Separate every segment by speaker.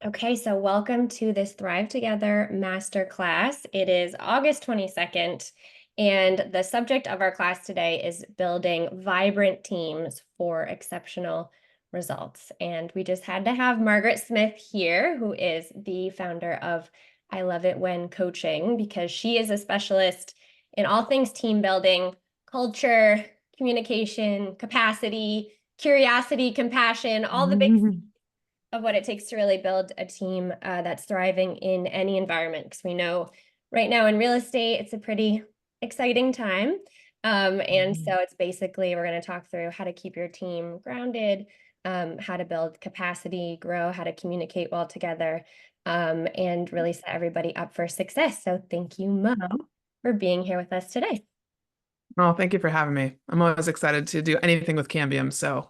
Speaker 1: Okay, so welcome to this Thrive Together Masterclass. It is August 22nd, and the subject of our class today is building vibrant teams for exceptional results. And we just had to have Margaret Smith here, who is the founder of I Love It When Coaching, because she is a specialist in all things team building, culture, communication, capacity, curiosity, compassion, all the big
Speaker 2: Mhm.
Speaker 1: of what it takes to really build a team that's thriving in any environment. Because we know right now in real estate, it's a pretty exciting time. And so
Speaker 2: Mhm.
Speaker 1: it's basically, we're going to talk through how to keep your team grounded, how to build capacity, grow, how to communicate well together, and really set everybody up for success. So thank you, Mo, for being here with us today.
Speaker 2: Well, thank you for having me. I'm always excited to do anything with Cambium. So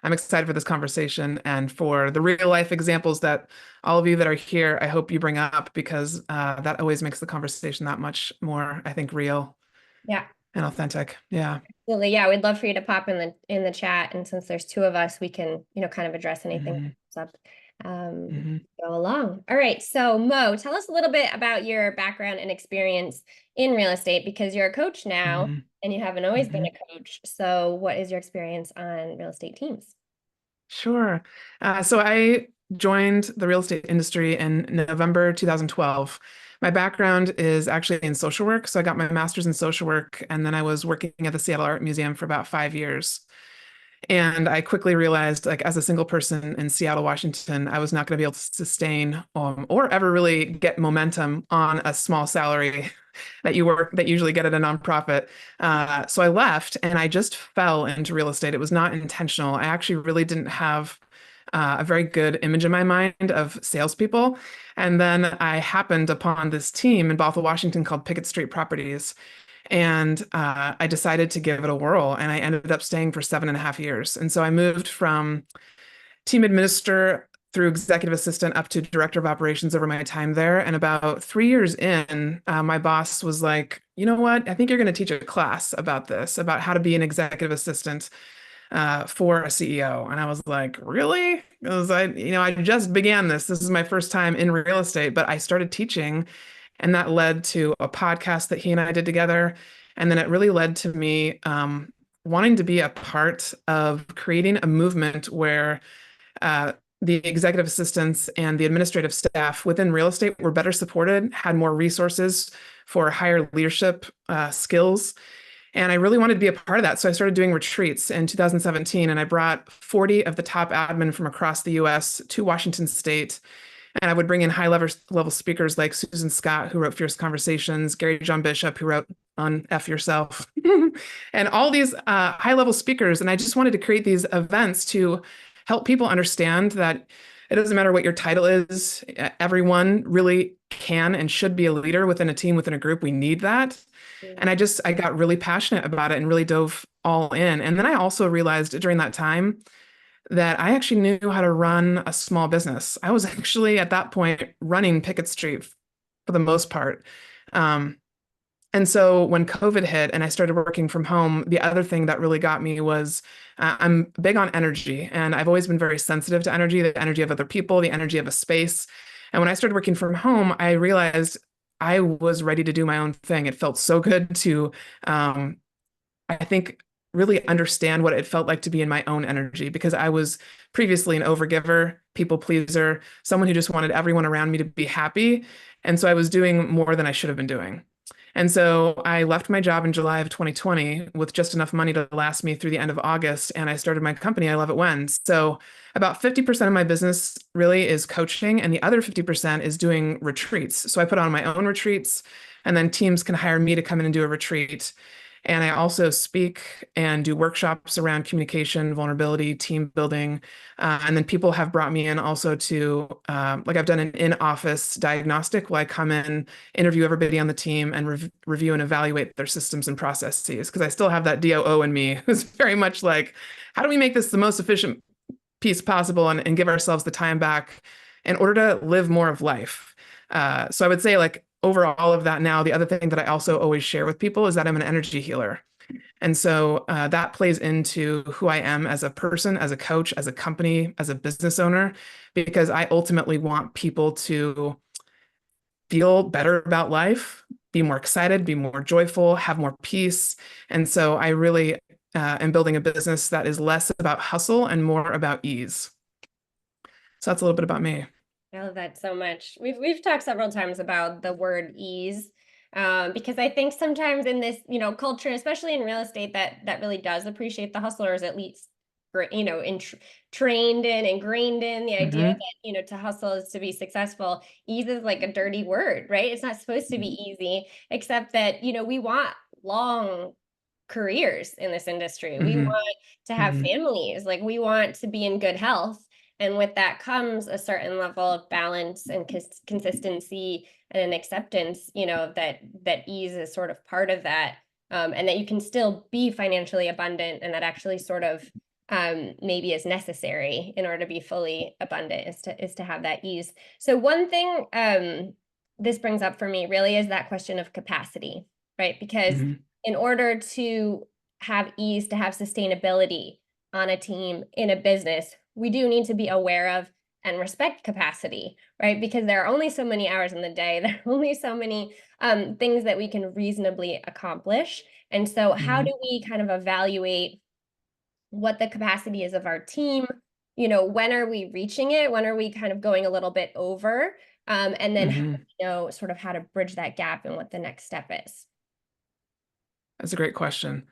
Speaker 2: I'm excited for this conversation and for the real life examples that all of you that are here, I hope you bring up because that always makes the conversation that much more, I think, real
Speaker 1: Yeah.
Speaker 2: and authentic. Yeah.
Speaker 1: Absolutely. Yeah, we'd love for you to pop in the chat. And since there's two of us, we can, kind of address anything
Speaker 2: hmm
Speaker 1: that comes up
Speaker 2: hmm
Speaker 1: go along. All right. So Mo, tell us a little bit about your background and experience in real estate because you're a coach now
Speaker 2: hmm
Speaker 1: and you haven't always been
Speaker 2: hmm
Speaker 1: a coach. So what is your experience on real estate teams?
Speaker 2: Sure. So I joined the real estate industry in November 2012. My background is actually in social work. So I got my master's in social work, and then I was working at the Seattle Art Museum for about 5 years. And I quickly realized, like, as a single person in Seattle, Washington, I was not going to be able to sustain or ever really get momentum on a small salary that you usually get at a nonprofit. So I left and I just fell into real estate. It was not intentional. I actually really didn't have a very good image in my mind of salespeople. And then I happened upon this team in Bothell, Washington called Pickett Street Properties. And I decided to give it a whirl. And I ended up staying for 7.5 years. And so I moved from team administrator through executive assistant up to director of operations over my time there. And about 3 years in, my boss was like, you know what? I think you're going to teach a class about this, about how to be an executive assistant for a CEO. And I was like, really? Because I just began this. This is my first time in real estate, but I started teaching, and that led to a podcast that he and I did together. And then it really led to me wanting to be a part of creating a movement where the executive assistants and the administrative staff within real estate were better supported, had more resources for higher leadership skills. And I really wanted to be a part of that. So I started doing retreats in 2017, and I brought 40 of the top admin from across the US to Washington State. And I would bring in high level speakers like Susan Scott, who wrote Fierce Conversations, Gary John Bishop, who wrote On F Yourself, and all these high level speakers. And I just wanted to create these events to help people understand that it doesn't matter what your title is, everyone really can and should be a leader within a team, within a group. We need that. And I got really passionate about it and really dove all in. And then I also realized during that time that I actually knew how to run a small business. I was actually at that point running Pickett Street for the most part. Um, and so when COVID hit and I started working from home, the other thing that really got me was I'm big on energy, and I've always been very sensitive to energy, the energy of other people, the energy of a space. And when I started working from home, I realized I was ready to do my own thing. It felt so good to um, I think, really understand what it felt like to be in my own energy because I was previously an overgiver, people pleaser, someone who just wanted everyone around me to be happy. And so I was doing more than I should have been doing. And so I left my job in July of 2020 with just enough money to last me through the end of August. And I started my company, I Love It When. So about 50% of my business really is coaching, and the other 50% is doing retreats. So I put on my own retreats, and then teams can hire me to come in and do a retreat. And I also speak and do workshops around communication, vulnerability, team building. And then people have brought me in also to, like, I've done an in-office diagnostic where I come in, interview everybody on the team, and review and evaluate their systems and processes. Because I still have that DOO in me who's very much like, how do we make this the most efficient piece possible and give ourselves the time back in order to live more of life? So I would say, like, over all of that now, the other thing that I also always share with people is that I'm an energy healer. And so that plays into who I am as a person, as a coach, as a company, as a business owner, because I ultimately want people to feel better about life, be more excited, be more joyful, have more peace. And so I really am building a business that is less about hustle and more about ease. So that's a little bit about me.
Speaker 1: I love that so much. We've talked several times about the word ease, because I think sometimes in this, culture, especially in real estate, that really does appreciate the hustle, or is at least, trained in, ingrained in the idea
Speaker 2: Hmm.
Speaker 1: that, to hustle is to be successful. Ease is like a dirty word, right? It's not supposed to be easy, except that, we want long careers in this industry. We
Speaker 2: Hmm.
Speaker 1: want to have
Speaker 2: Hmm.
Speaker 1: families, like we want to be in good health. And with that comes a certain level of balance and consistency and an acceptance, that ease is sort of part of that. And that you can still be financially abundant, and that actually sort of maybe is necessary in order to be fully abundant, is to have that ease. So one thing this brings up for me really is that question of capacity, right? Because
Speaker 2: Hmm.
Speaker 1: in order to have ease, to have sustainability on a team, in a business, we do need to be aware of and respect capacity, right? Because there are only so many hours in the day. There are only so many things that we can reasonably accomplish. And so how
Speaker 2: Hmm.
Speaker 1: do we kind of evaluate what the capacity is of our team? When are we reaching it? When are we kind of going a little bit over? And then how
Speaker 2: Hmm.
Speaker 1: do we know sort of how to bridge that gap and what the next step is?
Speaker 2: That's a great question.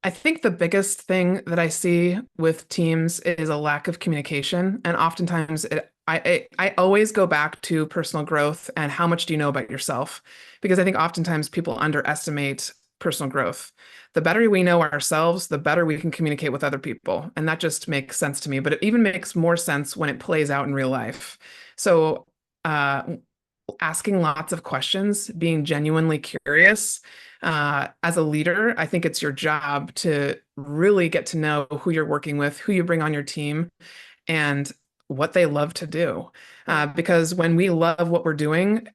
Speaker 2: I think the biggest thing that I see with teams is a lack of communication. And oftentimes I always go back to personal growth and how much do you know about yourself? Because I think oftentimes people underestimate personal growth. The better we know ourselves, the better we can communicate with other people. And that just makes sense to me, but it even makes more sense when it plays out in real life. So, uh, asking lots of questions, being genuinely curious. As a leader, I think it's your job to really get to know who you're working with, who you bring on your team, and what they love to do.
Speaker 1: Yeah.
Speaker 2: Because when we love what we're doing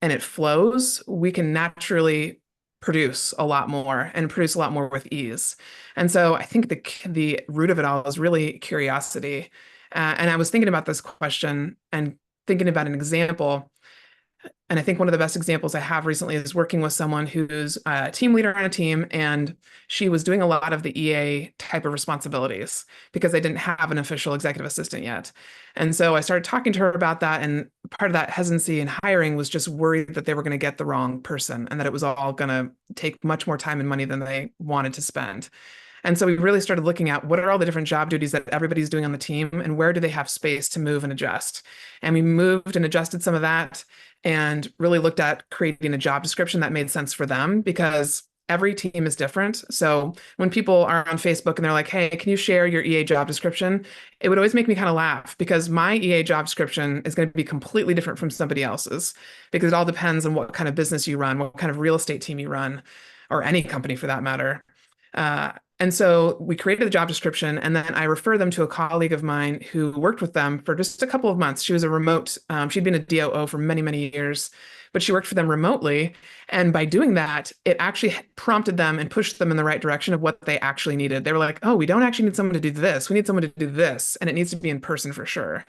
Speaker 2: and it flows, we can naturally produce a lot more and produce a lot more with ease. And so I think the root of it all is really curiosity. And I was thinking about this question and thinking about an example. And I think one of the best examples I have recently is working with someone who's a team leader on a team, and she was doing a lot of the EA type of responsibilities because they didn't have an official executive assistant yet. And so I started talking to her about that, and part of that hesitancy in hiring was just worried that they were going to get the wrong person and that it was all going to take much more time and money than they wanted to spend. And so we really started looking at what are all the different job duties that everybody's doing on the team and where do they have space to move and adjust. And we moved and adjusted some of that and really looked at creating a job description that made sense for them because every team is different. So when people are on Facebook and they're like, hey, can you share your EA job description? It would always make me kind of laugh because my EA job description is going to be completely different from somebody else's because it all depends on what kind of business you run, what kind of real estate team you run, or any company for that matter. And so we created the job description, and then I refer them to a colleague of mine who worked with them for just a couple of months. She was a remote, she'd been a DOO for many, many years, but she worked for them remotely. And by doing that, it actually prompted them and pushed them in the right direction of what they actually needed. They were like, oh, we don't actually need someone to do this. We need someone to do this, and it needs to be in person for sure.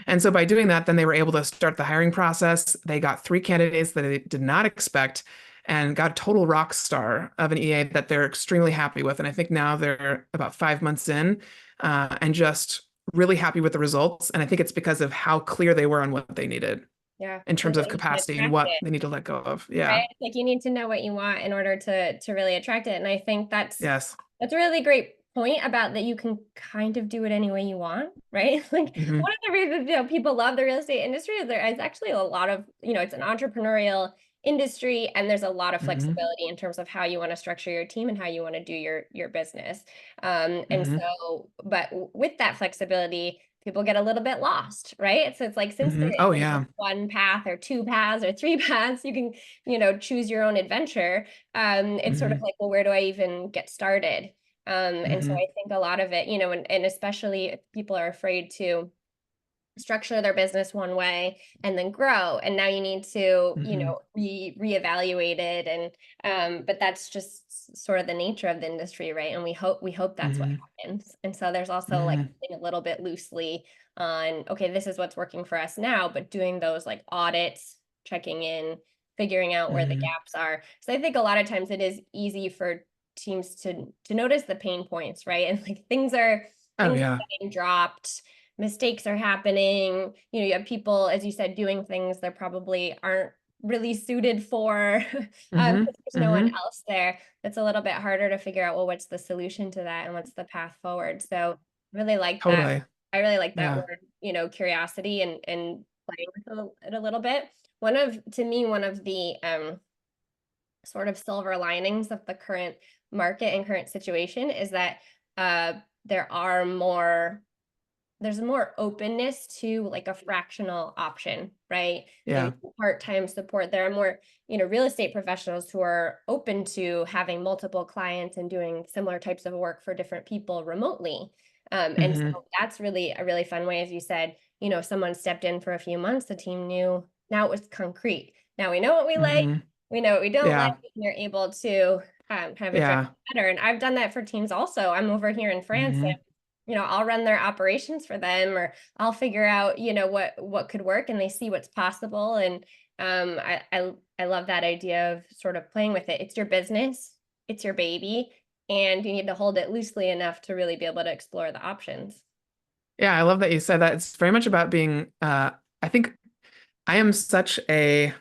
Speaker 2: And so by doing that, then they were able to start the hiring process. They got three candidates that they did not expect and got a total rock star of an EA that they're extremely happy with. And I think now they're about 5 months in and just really happy with the results. And I think it's because of how clear they were on what they needed
Speaker 1: Yeah.
Speaker 2: in
Speaker 1: And
Speaker 2: terms
Speaker 1: that
Speaker 2: of
Speaker 1: you can
Speaker 2: capacity and
Speaker 1: attract
Speaker 2: what
Speaker 1: it.
Speaker 2: they need to let go of.
Speaker 1: Right?
Speaker 2: Yeah.
Speaker 1: Like you need to know what you want in order to really attract it. And I think
Speaker 2: Yes.
Speaker 1: that's a really great point about that you can kind of do it any way you want, right? Like
Speaker 2: Hmm.
Speaker 1: one of the reasons, people love the real estate industry is there is actually a lot of, it's an entrepreneurial industry, and there's a lot of
Speaker 2: Hmm.
Speaker 1: flexibility in terms of how you want to structure your team and how you want to do your business. And
Speaker 2: Hmm.
Speaker 1: so, but with that flexibility, people get a little bit lost, right? So it's like, since there
Speaker 2: Hmm. Oh,
Speaker 1: isn't just
Speaker 2: yeah.
Speaker 1: one path or two paths or three paths, you can, choose your own adventure. It's sort of
Speaker 2: Hmm.
Speaker 1: like, well, where do I even get started? And so
Speaker 2: Hmm.
Speaker 1: I think a lot of it, and especially if people are afraid to structure their business one way and then grow, and now you need to,
Speaker 2: Hmm.
Speaker 1: reevaluate it. And but that's just sort of the nature of the industry, right? And we hope that's what
Speaker 2: Hmm.
Speaker 1: happens. And so there's also like
Speaker 2: Hmm.
Speaker 1: a little bit loosely on, okay, this is what's working for us now, but doing those like audits, checking in, figuring out where the
Speaker 2: Hmm.
Speaker 1: gaps are. So I think a lot of times it is easy for teams to notice the pain points, right? And like
Speaker 2: Oh
Speaker 1: things
Speaker 2: yeah.
Speaker 1: are getting dropped, mistakes are happening. You have people, as you said, doing things that probably aren't really suited for,
Speaker 2: Hmm.
Speaker 1: because there's no one
Speaker 2: Hmm.
Speaker 1: else there. It's a little bit harder to figure out, well, what's the solution to that and what's the path forward. So really like that.
Speaker 2: Totally.
Speaker 1: I really like that
Speaker 2: Yeah.
Speaker 1: word, curiosity and playing with it a little bit. To me, one of the sort of silver linings of the current market and current situation is that uh, there are more there's more openness to like a fractional option, right? Maybe
Speaker 2: Yeah.
Speaker 1: part-time support. There are more, real estate professionals who are open to having multiple clients and doing similar types of work for different people remotely. And so
Speaker 2: Hmm.
Speaker 1: that's really a really fun way, as you said, someone stepped in for a few months, the team knew now it was concrete. Now we know what we like,
Speaker 2: Hmm.
Speaker 1: we know what we don't like,
Speaker 2: Yeah.
Speaker 1: and you're able to kind of address
Speaker 2: Yeah.
Speaker 1: it better. And I've done that for teams also. I'm over here in France,
Speaker 2: Hmm.
Speaker 1: I'll run their operations for them, or I'll figure out, what could work, and they see what's possible. And I love that idea of sort of playing with it. It's your business, it's your baby, and you need to hold it loosely enough to really be able to explore the options.
Speaker 2: Yeah, I love that you said that. It's very much about being, I think I am such a,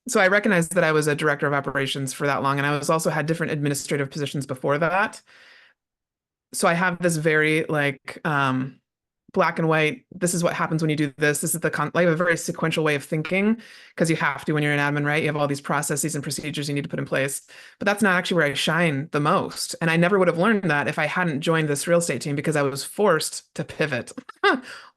Speaker 2: so I recognize that I was a director of operations for that long, and I was also had different administrative positions before that. So I have this very like black and white. This is what happens when you do this. This is the like a very sequential way of thinking because you have to when you're an admin, right? You have all these processes and procedures you need to put in place. But that's not actually where I shine the most. And I never would have learned that if I hadn't joined this real estate team because I was forced to pivot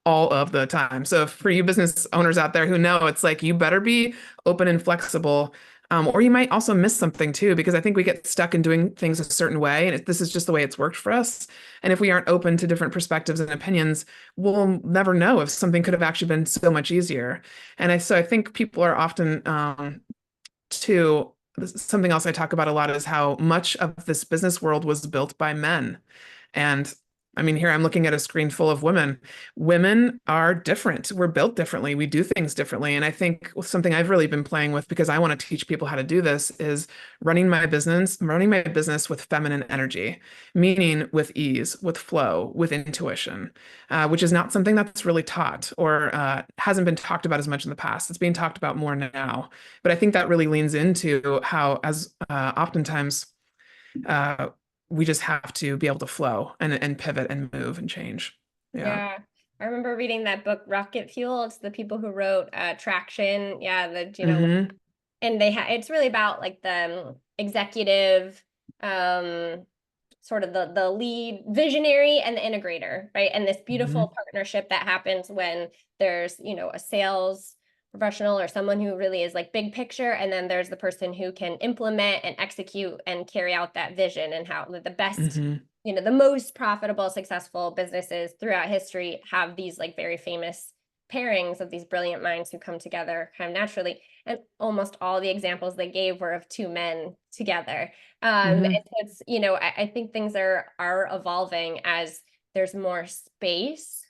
Speaker 2: all of the time. So for you business owners out there who know, it's like you better be open and flexible. Or you might also miss something too, because I think we get stuck in doing things a certain way, and this is just the way it's worked for us. And if we aren't open to different perspectives and opinions, we'll never know if something could have actually been so much easier. So I think people are often too. Something else I talk about a lot is how much of this business world was built by men. And I mean, here I'm looking at a screen full of women. Women are different. We're built differently. We do things differently. And I think something I've really been playing with because I want to teach people how to do this is running my business with feminine energy, meaning with ease, with flow, with intuition, which is not something that's really taught or hasn't been talked about as much in the past. It's being talked about more now. But I think that really leans into how, as oftentimes, uh, we just have to be able to flow and pivot and move and change. Yeah.
Speaker 1: Yeah. I remember reading that book, Rocket Fuel. It's the people who wrote Traction. Yeah,
Speaker 2: Hmm.
Speaker 1: and it's really about like the executive, um sort of the lead visionary and the integrator, right? And this beautiful
Speaker 2: Hmm.
Speaker 1: partnership that happens when there's, a sales professional or someone who really is like big picture, and then there's the person who can implement and execute and carry out that vision, and how the best,
Speaker 2: Hmm.
Speaker 1: the most profitable, successful businesses throughout history have these like very famous pairings of these brilliant minds who come together kind of naturally. And almost all the examples they gave were of two men together. And
Speaker 2: Hmm.
Speaker 1: so it's, I think things are evolving as there's more space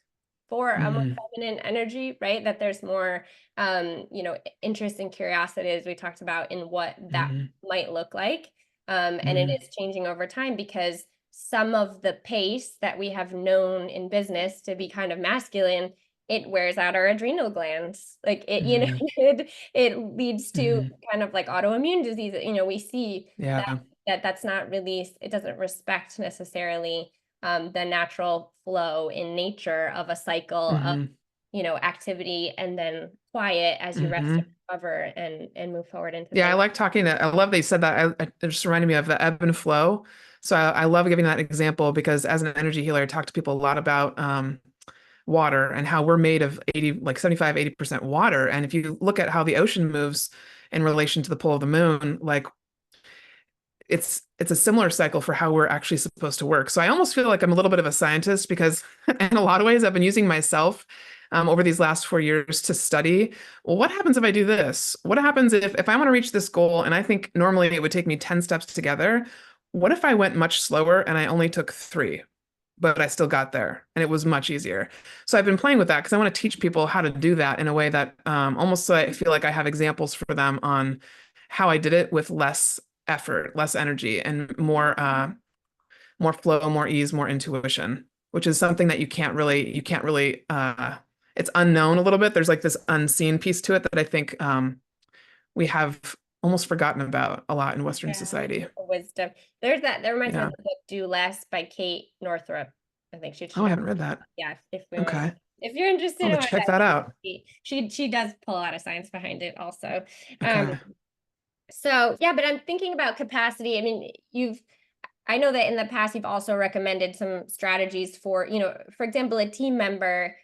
Speaker 1: for a more
Speaker 2: Hmm.
Speaker 1: feminine energy, right? That there's more, interest and curiosity, as we talked about, in what that
Speaker 2: Hmm.
Speaker 1: might look like. And it
Speaker 2: Hmm.
Speaker 1: is changing over time, because some of the pace that we have known in business to be kind of masculine, it wears out our adrenal glands. Like it,
Speaker 2: Hmm.
Speaker 1: it leads to
Speaker 2: Hmm.
Speaker 1: kind of like autoimmune disease. We see
Speaker 2: Yeah.
Speaker 1: that's not really, it doesn't respect necessarily the natural flow in nature of a cycle of,
Speaker 2: Hmm.
Speaker 1: activity and then quiet as you rest and
Speaker 2: Hmm.
Speaker 1: recover and move forward into
Speaker 2: Yeah, I
Speaker 1: things.
Speaker 2: like talking to, I love that you said that. It just reminded me of the ebb and flow. So I love giving that example because as an energy healer, I talk to people a lot about water and how we're made of 80, like 75, 80% water. And if you look at how the ocean moves in relation to the pull of the moon, like it's a similar cycle for how we're actually supposed to work. So I almost feel like I'm a little bit of a scientist because in a lot of ways I've been using myself over these last 4 years to study, well, what happens if I do this? What happens if I want to reach this goal and I think normally it would take me 10 steps together? What if I went much slower and I only took three, but I still got there and it was much easier? So I've been playing with that because I want to teach people how to do that in a way that almost so I feel like I have examples for them on how I did it with less effort, less energy, and more flow, more ease, more intuition, which is something that you can't really it's unknown a little bit. There's like this unseen piece to it that I think we have almost forgotten about a lot in Western
Speaker 1: Yeah,
Speaker 2: society.
Speaker 1: wisdom. There's that. That reminds me of
Speaker 2: Yeah.
Speaker 1: the book "Do Less" by Kate Northrup. I think she
Speaker 2: Oh,
Speaker 1: should
Speaker 2: I
Speaker 1: have.
Speaker 2: haven't read that.
Speaker 1: Yeah, if we want,
Speaker 2: Okay.
Speaker 1: if you're interested
Speaker 2: I'll
Speaker 1: in
Speaker 2: go
Speaker 1: what
Speaker 2: check
Speaker 1: that
Speaker 2: that
Speaker 1: is,
Speaker 2: out.
Speaker 1: she does pull a lot of science behind it also. Um,
Speaker 2: Okay.
Speaker 1: so yeah, but I'm thinking about capacity. I mean, I know that in the past you've also recommended some strategies for, for example, a team member,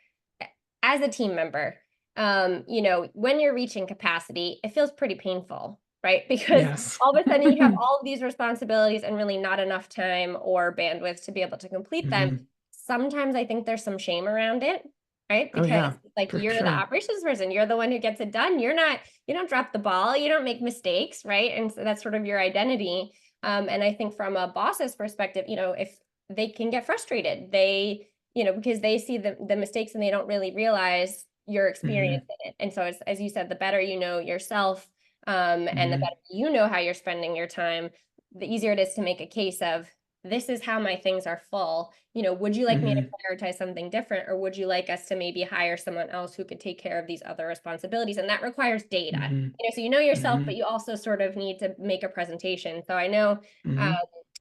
Speaker 1: as a team member, when you're reaching capacity, it feels pretty painful, right? Because
Speaker 2: Yes.
Speaker 1: all of a sudden you have all of these responsibilities and really not enough time or bandwidth to be able to complete them.
Speaker 2: Hmm.
Speaker 1: Sometimes I think there's some shame around it, right?
Speaker 2: Oh
Speaker 1: Because
Speaker 2: yeah,
Speaker 1: like
Speaker 2: for
Speaker 1: you're the
Speaker 2: sure.
Speaker 1: operations person, you're the one who gets it done. You don't drop the ball, you don't make mistakes, right? And so that's sort of your identity. And I think from a boss's perspective, if they can get frustrated, because they see the mistakes and they don't really realize your experience
Speaker 2: Hmm.
Speaker 1: in it. And so as you said, the better you know yourself, and the
Speaker 2: Hmm.
Speaker 1: better you know how you're spending your time, the easier it is to make a case of this is how my things are full. Would you like me to
Speaker 2: Hmm.
Speaker 1: prioritize something different, or would you like us to maybe hire someone else who could take care of these other responsibilities? And that requires data.
Speaker 2: Hmm.
Speaker 1: So you know yourself,
Speaker 2: Hmm.
Speaker 1: but you also sort of need to make a presentation. So I know um,
Speaker 2: Hmm.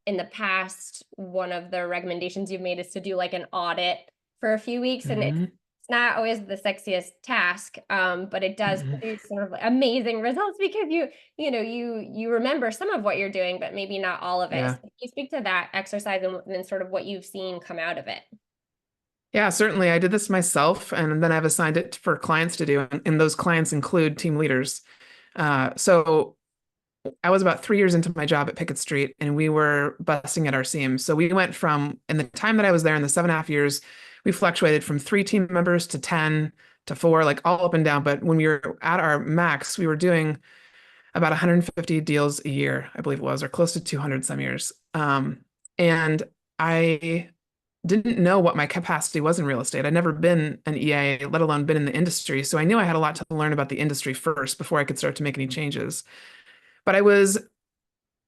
Speaker 1: in the past, one of the recommendations you've made is to do like an audit for a few weeks, and it's
Speaker 2: Hmm.
Speaker 1: not always the sexiest task, but it does
Speaker 2: Hmm.
Speaker 1: produce sort of amazing results because you remember some of what you're doing, but maybe not all of it. So
Speaker 2: Yeah.
Speaker 1: can you speak to that exercise and sort of what you've seen come out of it?
Speaker 2: Yeah, certainly. I did this myself, and then I've assigned it for clients to do, and those clients include team leaders. So I was about 3 years into my job at Pickett Street, and we were busting at our seams. So we went from, in the time that I was there, in the 7.5 years, we fluctuated from three team members to 10 to four, like all up and down. But when we were at our max, we were doing about 150 deals a year, I believe it was, or close to 200 some years. And I didn't know what my capacity was in real estate. I'd never been an EA, let alone been in the industry. So I knew I had a lot to learn about the industry first before I could start to make any changes. But I was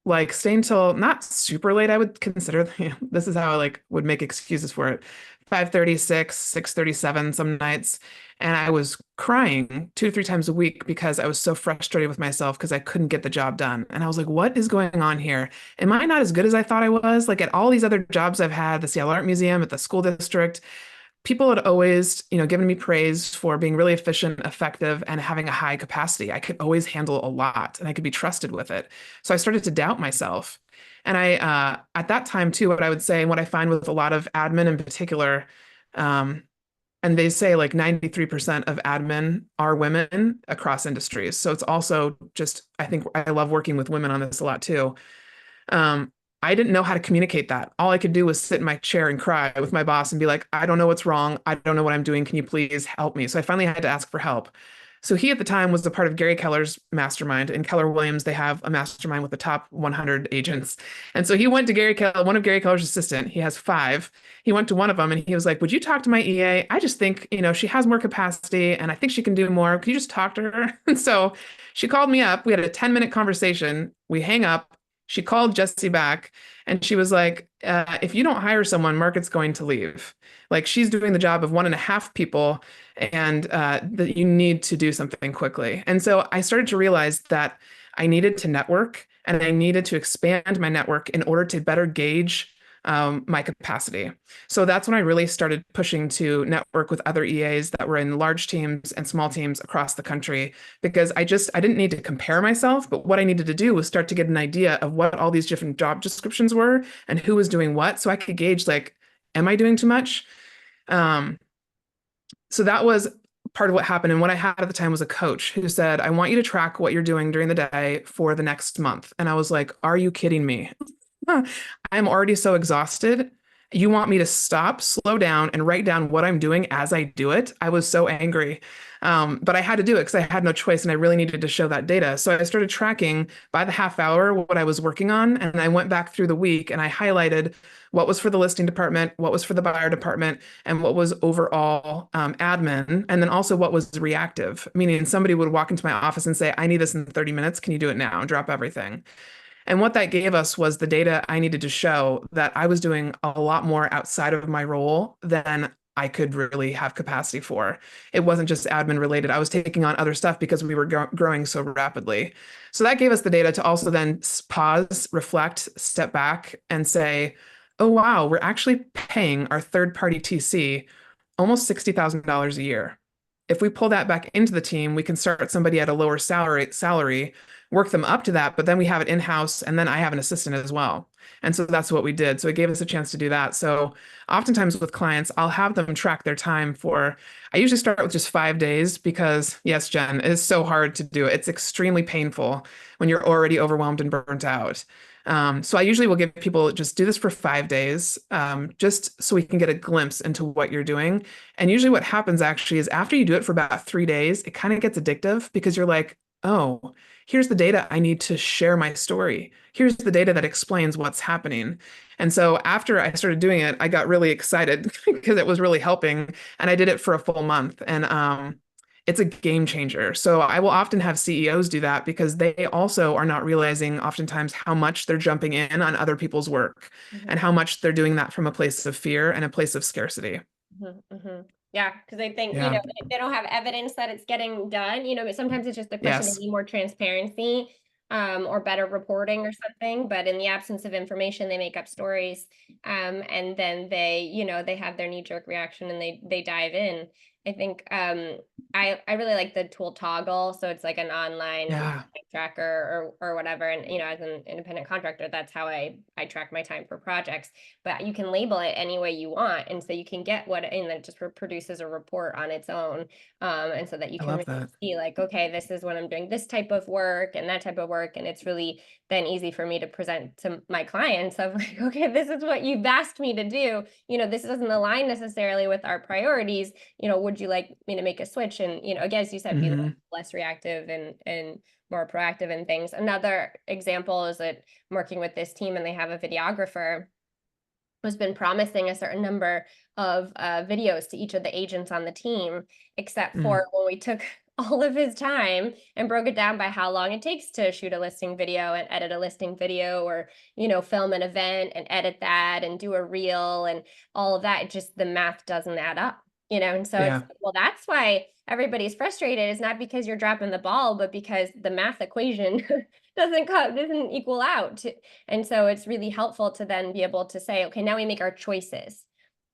Speaker 2: like staying till not super late. I would consider, this is how I like would make excuses for it. 5:36, 6:37 some nights. And I was crying 2 to 3 times a week because I was so frustrated with myself because I couldn't get the job done. And I was like, what is going on here? Am I not as good as I thought I was? Like at all these other jobs I've had, the Seattle Art Museum, at the school district, people had always, given me praise for being really efficient, effective, and having a high capacity. I could always handle a lot and I could be trusted with it. So I started to doubt myself. And at that time too, what I would say, and what I find with a lot of admin in particular, um, and they say like 93% of admin are women across industries. So it's also just, I think I love working with women on this a lot too. Um, I didn't know how to communicate that. All I could do was sit in my chair and cry with my boss and be like, I don't know what's wrong. I don't know what I'm doing. Can you please help me? So I finally had to ask for help. So he at the time was a part of Gary Keller's mastermind. In Keller Williams, they have a mastermind with the top 100 agents. And so he went to Gary Keller, one of Gary Keller's assistant. He has five. He went to one of them and he was like, would you talk to my EA? I just think, she has more capacity and I think she can do more. Can you just talk to her? And so she called me up. We had a 10-minute conversation. We hang up. She called Jesse back and she was like, if you don't hire someone, Margaret's going to leave. Like she's doing the job of 1.5 people and that you need to do something quickly. And so I started to realize that I needed to network and I needed to expand my network in order to better gauge my capacity. So that's when I really started pushing to network with other EAs that were in large teams and small teams across the country because I didn't need to compare myself, but what I needed to do was start to get an idea of what all these different job descriptions were and who was doing what so I could gauge like, am I doing too much? Um, so that was part of what happened. And what I had at the time was a coach who said, I want you to track what you're doing during the day for the next month. And I was like, are you kidding me? I'm already so exhausted. You want me to stop, slow down, and write down what I'm doing as I do it? I was so angry. But I had to do it because I had no choice and I really needed to show that data. So I started tracking by the half hour what I was working on. And I went back through the week and I highlighted what was for the listing department, what was for the buyer department, and what was overall admin. And then also what was reactive, meaning somebody would walk into my office and say, I need this in 30 minutes. Can you do it now? And drop everything. And what that gave us was the data I needed to show that I was doing a lot more outside of my role than I could really have capacity for. It wasn't just admin related. I was taking on other stuff because we were growing so rapidly. So that gave us the data to also then pause, reflect, step back, and say, oh, wow, we're actually paying our third party TC almost $60,000 a year. If we pull that back into the team, we can start somebody at a lower salary, work them up to that, but then we have it in-house and then I have an assistant as well. And so that's what we did. So it gave us a chance to do that. So oftentimes with clients, I'll have them track their time for, I usually start with just 5 days because yes, Jen, it is so hard to do. It's extremely painful when you're already overwhelmed and burnt out. So I usually will give people just do this for 5 days, just so we can get a glimpse into what you're doing. And usually what happens actually is after you do it for about 3 days, it kind of gets addictive because you're like, oh, here's the data I need to share my story. Here's the data that explains what's happening. And so after I started doing it, I got really excited because it was really helping. And I did it for a full month. And it's a game changer. So I will often have CEOs do that because they also are not realizing oftentimes how much they're jumping in on other people's work and
Speaker 1: Mhm.
Speaker 2: how much they're doing that from a place of fear and a place of scarcity.
Speaker 1: Yeah, because I think,
Speaker 2: Yeah.
Speaker 1: they don't have evidence that it's getting done, but sometimes it's just a question they
Speaker 2: Yes.
Speaker 1: need more transparency, or better reporting or something. But in the absence of information, they make up stories. And then they have their knee-jerk reaction and they dive in. I think I really like the tool Toggle. So it's like an online
Speaker 2: Yeah.
Speaker 1: tracker or whatever. And as an independent contractor, that's how I track my time for projects. But you can label it any way you want, and so you can get what, and then it just produces a report on its own, and so that you
Speaker 2: I
Speaker 1: can
Speaker 2: love
Speaker 1: really
Speaker 2: that.
Speaker 1: see, like, okay, this is when I'm doing this type of work and that type of work, and it's really then easy for me to present to my clients of like, okay, this is what you've asked me to do. This doesn't align necessarily with our priorities. Would you like me to make a switch? And again, as you said, be
Speaker 2: Hmm.
Speaker 1: less reactive and more proactive in things. Another example is that I'm working with this team and they have a videographer who's been promising a certain number of videos to each of the agents on the team, except
Speaker 2: Mm.
Speaker 1: for when we took all of his time and broke it down by how long it takes to shoot a listing video and edit a listing video, or film an event and edit that and do a reel and all of that. It just, the math doesn't add up. And so it's
Speaker 2: Yeah.
Speaker 1: like, well, that's why everybody's frustrated. It's not because you're dropping the ball, but because the math equation doesn't equal out. And so it's really helpful to then be able to say, okay, now we make our choices,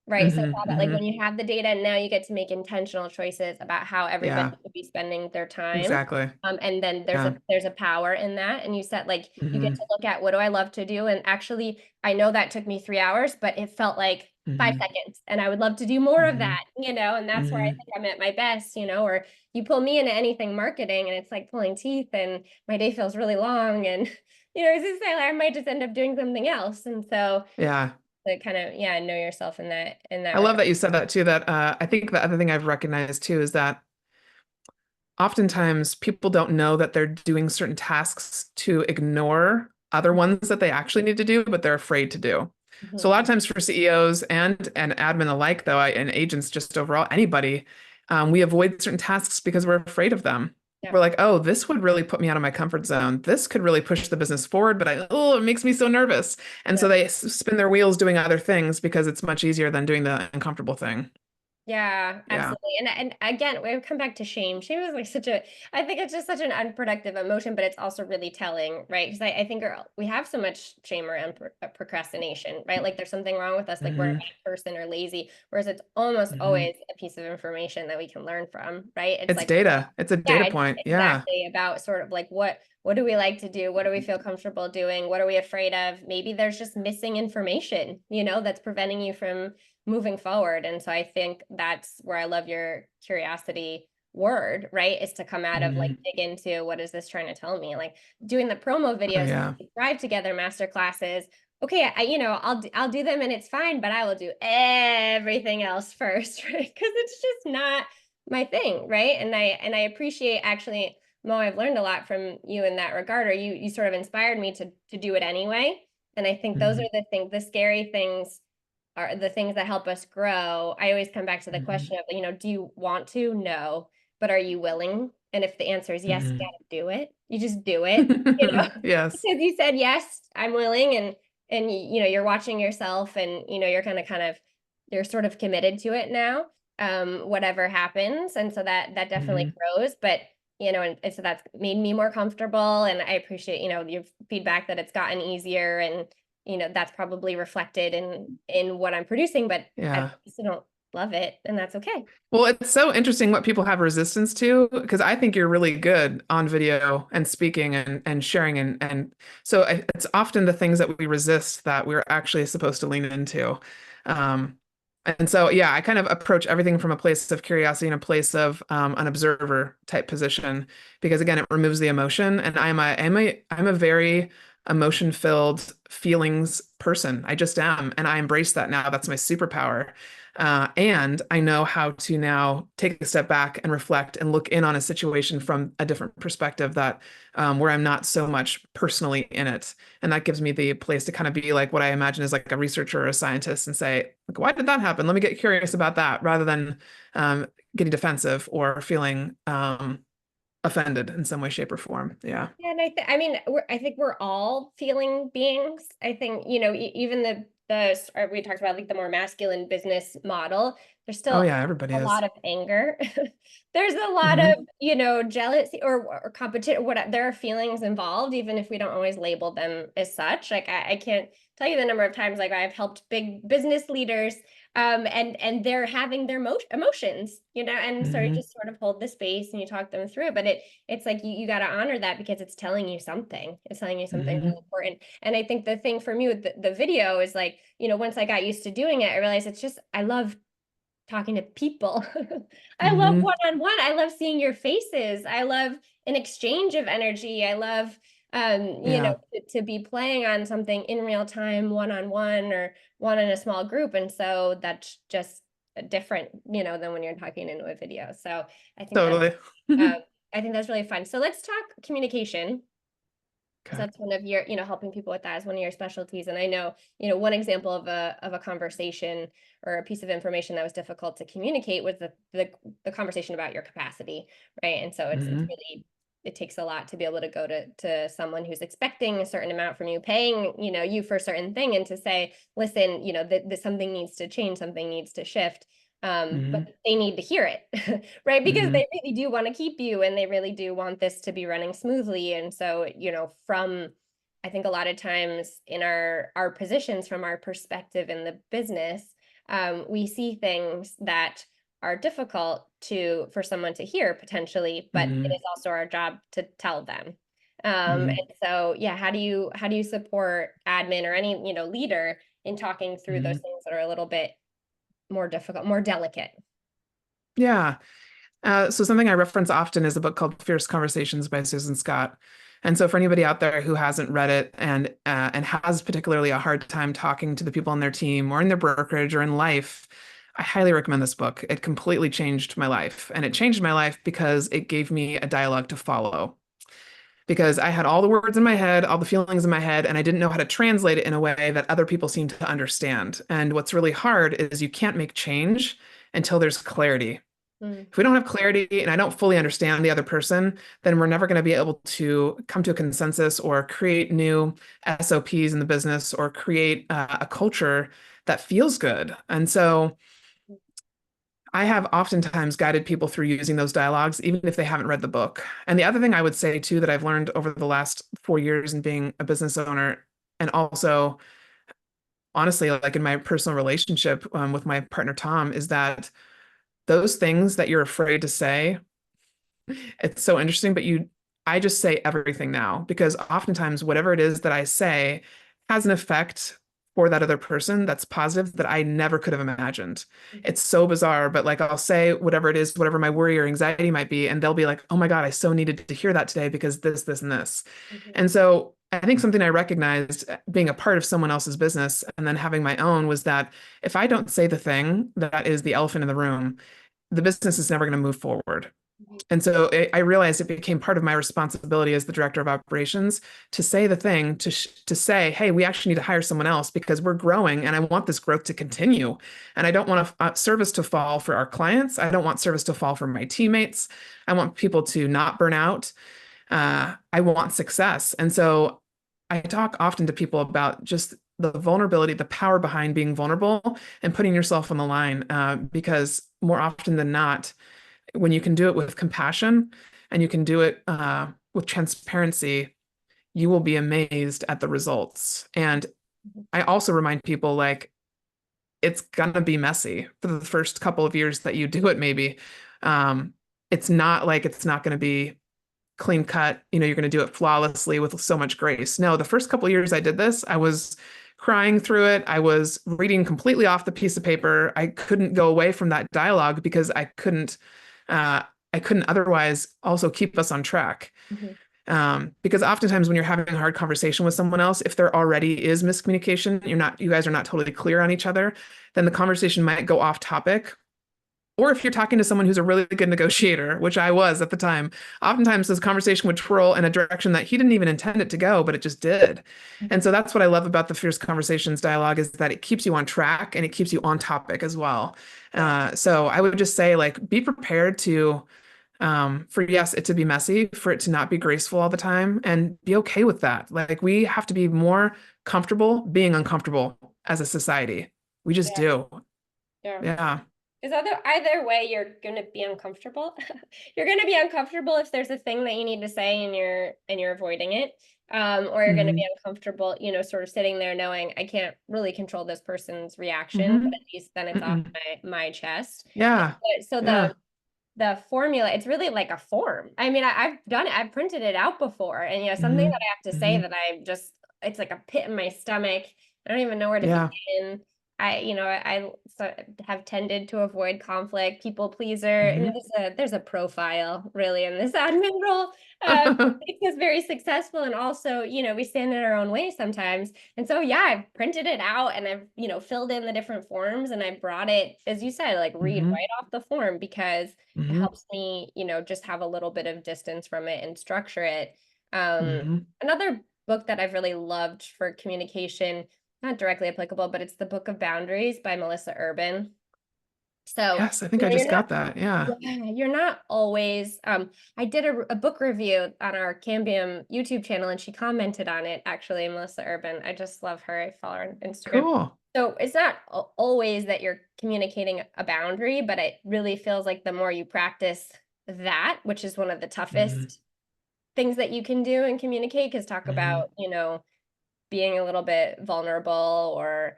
Speaker 1: right? So it's
Speaker 2: Hmm.
Speaker 1: all about, like, when
Speaker 2: Hmm.
Speaker 1: you have the data, now you get to make intentional choices about how everybody
Speaker 2: Yeah.
Speaker 1: should be spending their time.
Speaker 2: Exactly.
Speaker 1: And then there's
Speaker 2: Yeah.
Speaker 1: a power in that. And you said, like, you get
Speaker 2: Hmm.
Speaker 1: to look at, what do I love to do? And actually, I know that took me 3 hours, but it felt like 5 seconds. And I would love to do more of
Speaker 2: Hmm.
Speaker 1: that, and that's where I
Speaker 2: Hmm.
Speaker 1: think I'm at my best, or you pull me into anything marketing and it's like pulling teeth and my day feels really long. And as you say, I might just end up doing something else. And so
Speaker 2: Yeah.
Speaker 1: to kind of, yeah, know yourself in that
Speaker 2: I love
Speaker 1: regard.
Speaker 2: that you said that too. That I think the other thing I've recognized too is that oftentimes people don't know that they're doing certain tasks to ignore other ones that they actually need to do, but they're afraid to do. So a
Speaker 1: Mhm.
Speaker 2: lot of times for CEOs and admin alike, though, and agents just overall, anybody, we avoid certain tasks because we're afraid of them.
Speaker 1: Yeah.
Speaker 2: We're like, oh, this would really put me out of my comfort zone. This could really push the business forward, but it makes me so nervous. And
Speaker 1: Yeah.
Speaker 2: so they spin their wheels doing other things because it's much easier than doing the uncomfortable thing.
Speaker 1: Yeah,
Speaker 2: Yeah.
Speaker 1: absolutely. And again, we come back to shame. Shame is like I think it's just such an unproductive emotion, but it's also really telling, right? Because I think we have so much shame around procrastination, right? Like there's something wrong with us, like we're a
Speaker 2: Hmm.
Speaker 1: bad person or lazy, whereas it's almost
Speaker 2: Hmm.
Speaker 1: always a piece of information that we can learn from, right? It's
Speaker 2: It's
Speaker 1: like,
Speaker 2: data. It's a
Speaker 1: yeah,
Speaker 2: data
Speaker 1: it's
Speaker 2: point. Yeah.
Speaker 1: exactly about sort of like, what do we like to do? What do we feel comfortable doing? What are we afraid of? Maybe there's just missing information, that's preventing you from moving forward. And so I think that's where I love your curiosity word, right? Is to come out of, like,
Speaker 2: Hmm.
Speaker 1: dig into, what is this trying to tell me? Like doing the promo
Speaker 2: Oh,
Speaker 1: videos,
Speaker 2: yeah.
Speaker 1: Thrive Together master classes, okay, I'll do them and it's fine, but I will do everything else first, right? Because it's just not my thing, right? And I appreciate actually, Mo, I've learned a lot from you in that regard, or you sort of inspired me to do it anyway. And I think those
Speaker 2: Mhm.
Speaker 1: are the scary things are the things that help us grow. I always come back to the
Speaker 2: Mhm.
Speaker 1: question of, do you want to? No. But are you willing? And if the answer is yes, you
Speaker 2: Mhm.
Speaker 1: gotta do it. You just do it,
Speaker 2: Yes.
Speaker 1: because you said yes, I'm willing, and you're watching yourself, and you're kind of you're sort of committed to it now, whatever happens, and so that definitely
Speaker 2: Mhm.
Speaker 1: grows. But and so that's made me more comfortable, and I appreciate your feedback that it's gotten easier, and that's probably reflected in what I'm producing, but I
Speaker 2: Yeah.
Speaker 1: still don't love it, and that's okay.
Speaker 2: Well, it's so interesting what people have resistance to because I think you're really good on video and speaking and sharing and so it's often the things that we resist that we're actually supposed to lean into. Um, and so yeah, I kind of approach everything from a place of curiosity and a place of an observer type position because again, it removes the emotion and I'm a very emotion filled feelings person. I just am, and I embrace that now. That's my superpower. And I know how to now take a step back and reflect and look in on a situation from a different perspective that where I'm not so much personally in it. And that gives me the place to kind of be like what I imagine is like a researcher or a scientist and say, like, why did that happen? Let me get curious about that rather than getting defensive or feeling offended in some way, shape, or form. Yeah.
Speaker 1: Yeah, and I mean, I think we're all feeling beings. I think, even we talked about like the more masculine business model, there's
Speaker 2: Oh
Speaker 1: still
Speaker 2: yeah, everybody
Speaker 1: a
Speaker 2: is.
Speaker 1: lot of anger. There's a lot of,
Speaker 2: Hmm.
Speaker 1: jealousy or competition, what there are feelings involved, even if we don't always label them as such. Like I can't tell you the number of times like I've helped big business leaders, and they're having their emotions, and so you
Speaker 2: Hmm.
Speaker 1: just sort of hold the space and you talk them through. But it's like you got to honor that because it's telling you something. It's telling you something really
Speaker 2: Hmm.
Speaker 1: important. And I think the thing for me with the video is like, once I got used to doing it, I realized it's just, I love talking to people. I love
Speaker 2: Hmm.
Speaker 1: one-on-one. I love seeing your faces. I love an exchange of energy. I love,
Speaker 2: Yeah,
Speaker 1: to be playing on something in real time, one-on-one or one in a small group. And so that's just different, than when you're talking into a video. So I think that's,
Speaker 2: totally.
Speaker 1: um, I think that's really fun. So let's talk communication. So
Speaker 2: Okay.
Speaker 1: that's one of your, helping people with that is one of your specialties. And I know, one example of a conversation or a piece of information that was difficult to communicate was the conversation about your capacity, right? And so it's
Speaker 2: Hmm.
Speaker 1: really, it takes a lot to be able to go to someone who's expecting a certain amount from you, paying, you for a certain thing, and to say, listen, that something needs to change, something needs to shift. But
Speaker 2: Hmm.
Speaker 1: they need to hear it, right? Because
Speaker 2: Hmm.
Speaker 1: they really do want to keep you, and they really do want this to be running smoothly. And so, from I think a lot of times in our positions, from our perspective in the business, we see things that are difficult for someone to hear potentially, but it
Speaker 2: Hmm.
Speaker 1: is also our job to tell them.
Speaker 2: Hmm.
Speaker 1: And so, yeah, how do you support admin or any leader in talking through those
Speaker 2: Hmm.
Speaker 1: things that are a little bit more difficult, more delicate?
Speaker 2: Yeah. So something I reference often is a book called Fierce Conversations by Susan Scott. And so for anybody out there who hasn't read it and has particularly a hard time talking to the people on their team or in their brokerage or in life, I highly recommend this book. It completely changed my life. And it changed my life because it gave me a dialogue to follow. Because I had all the words in my head, all the feelings in my head, and I didn't know how to translate it in a way that other people seemed to understand. And what's really hard is you can't make change until there's clarity.
Speaker 1: Mm,
Speaker 2: If we don't have clarity and I don't fully understand the other person, then we're never going to be able to come to a consensus or create new SOPs in the business or create a culture that feels good. And so I have oftentimes guided people through using those dialogues, even if they haven't read the book. And the other thing I would say too that I've learned over the last 4 years in being a business owner, and also honestly, like in my personal relationship with my partner Tom, is that those things that you're afraid to say, it's so interesting, but I just say everything now because oftentimes whatever it is that I say has an effect for that other person that's positive that I never could have imagined.
Speaker 1: mhm,
Speaker 2: It's so bizarre, but like I'll say whatever it is, whatever my worry or anxiety might be, and they'll be like, "Oh my God, I so needed to hear that today because this, this, and this."
Speaker 1: mhm,
Speaker 2: And so I think something I recognized being a part of someone else's business and then having my own was that if I don't say the thing that is the elephant in the room, the business is never going to move forward.
Speaker 1: Mhm.
Speaker 2: And so I realized it became part of my responsibility as the director of operations to say the thing, to say, hey, we actually need to hire someone else because we're growing and I want this growth to continue. And I don't want service to fall for our clients. I don't want service to fall for my teammates. I want people to not burn out. I want success. And so I talk often to people about just the vulnerability, the power behind being vulnerable and putting yourself on the line, because more often than not, when you can do it with compassion and you can do it with transparency, you will be amazed at the results. And I also remind people like it's gonna be messy for the first couple of years that you do it, maybe. Um, it's not like it's not going to be clean cut, you're going to do it flawlessly with so much grace. No, the first couple of years I did this, I was crying through it. I was reading completely off the piece of paper. I couldn't go away from that dialogue because uh, I couldn't otherwise also keep us on track.
Speaker 1: Mhm.
Speaker 2: Because oftentimes when you're having a hard conversation with someone else, if there already is miscommunication, you guys are not totally clear on each other, then the conversation might go off topic. Or if you're talking to someone who's a really good negotiator, which I was at the time, oftentimes this conversation would twirl in a direction that he didn't even intend it to go, but it just did. And so that's what I love about the Fierce Conversations dialogue is that it keeps you on track and it keeps you on topic as well.
Speaker 1: Yeah.
Speaker 2: So I would just say, like, be prepared to, for yes, it to be messy, for it to not be graceful all the time, and be okay with that. Like, we have to be more comfortable being uncomfortable as a society. We just
Speaker 1: Yeah.
Speaker 2: do.
Speaker 1: Yeah.
Speaker 2: Yeah.
Speaker 1: Because either way, you're gonna be uncomfortable. You're gonna be uncomfortable if there's a thing that you need to say and you're avoiding it. Or you're gonna be
Speaker 2: Hmm.
Speaker 1: uncomfortable, sort of sitting there knowing I can't really control this person's reaction, but
Speaker 2: Hmm.
Speaker 1: at least then it's off
Speaker 2: Mm-mm.
Speaker 1: my chest.
Speaker 2: Yeah.
Speaker 1: So
Speaker 2: Yeah.
Speaker 1: the formula, it's really like a form. I mean, I've done it, I've printed it out before, and something that
Speaker 2: Hmm.
Speaker 1: I have to say
Speaker 2: Hmm.
Speaker 1: that it's like a pit in my stomach. I don't even know where to
Speaker 2: Yeah.
Speaker 1: begin. I have tended to avoid conflict, people pleaser. I mean,
Speaker 2: Hmm.
Speaker 1: there's a profile really in this admin role. Makes us very successful, and also, we stand in our own way sometimes. And so, yeah, I've printed it out and I've, filled in the different forms and I brought it, as you said, like read
Speaker 2: Hmm.
Speaker 1: right off the form because it
Speaker 2: Hmm.
Speaker 1: helps me, just have a little bit of distance from it and structure it. Um,
Speaker 2: Hmm.
Speaker 1: Another book that I've really loved for communication, not directly applicable, but it's The Book of Boundaries by Melissa Urban. So,
Speaker 2: Yes, I think I
Speaker 1: you're
Speaker 2: just
Speaker 1: not
Speaker 2: got that. Yeah.
Speaker 1: yeah, you're not always. I did a book review on our Cambium YouTube channel, and she commented on it. Actually, Melissa Urban. I just love her. I follow her on Instagram.
Speaker 2: Cool.
Speaker 1: So it's not always that you're communicating a boundary, but it really feels like the more you practice that, which is one of the
Speaker 2: Hmm.
Speaker 1: toughest things that you can do and communicate, because talk
Speaker 2: Hmm.
Speaker 1: about, being a little bit vulnerable or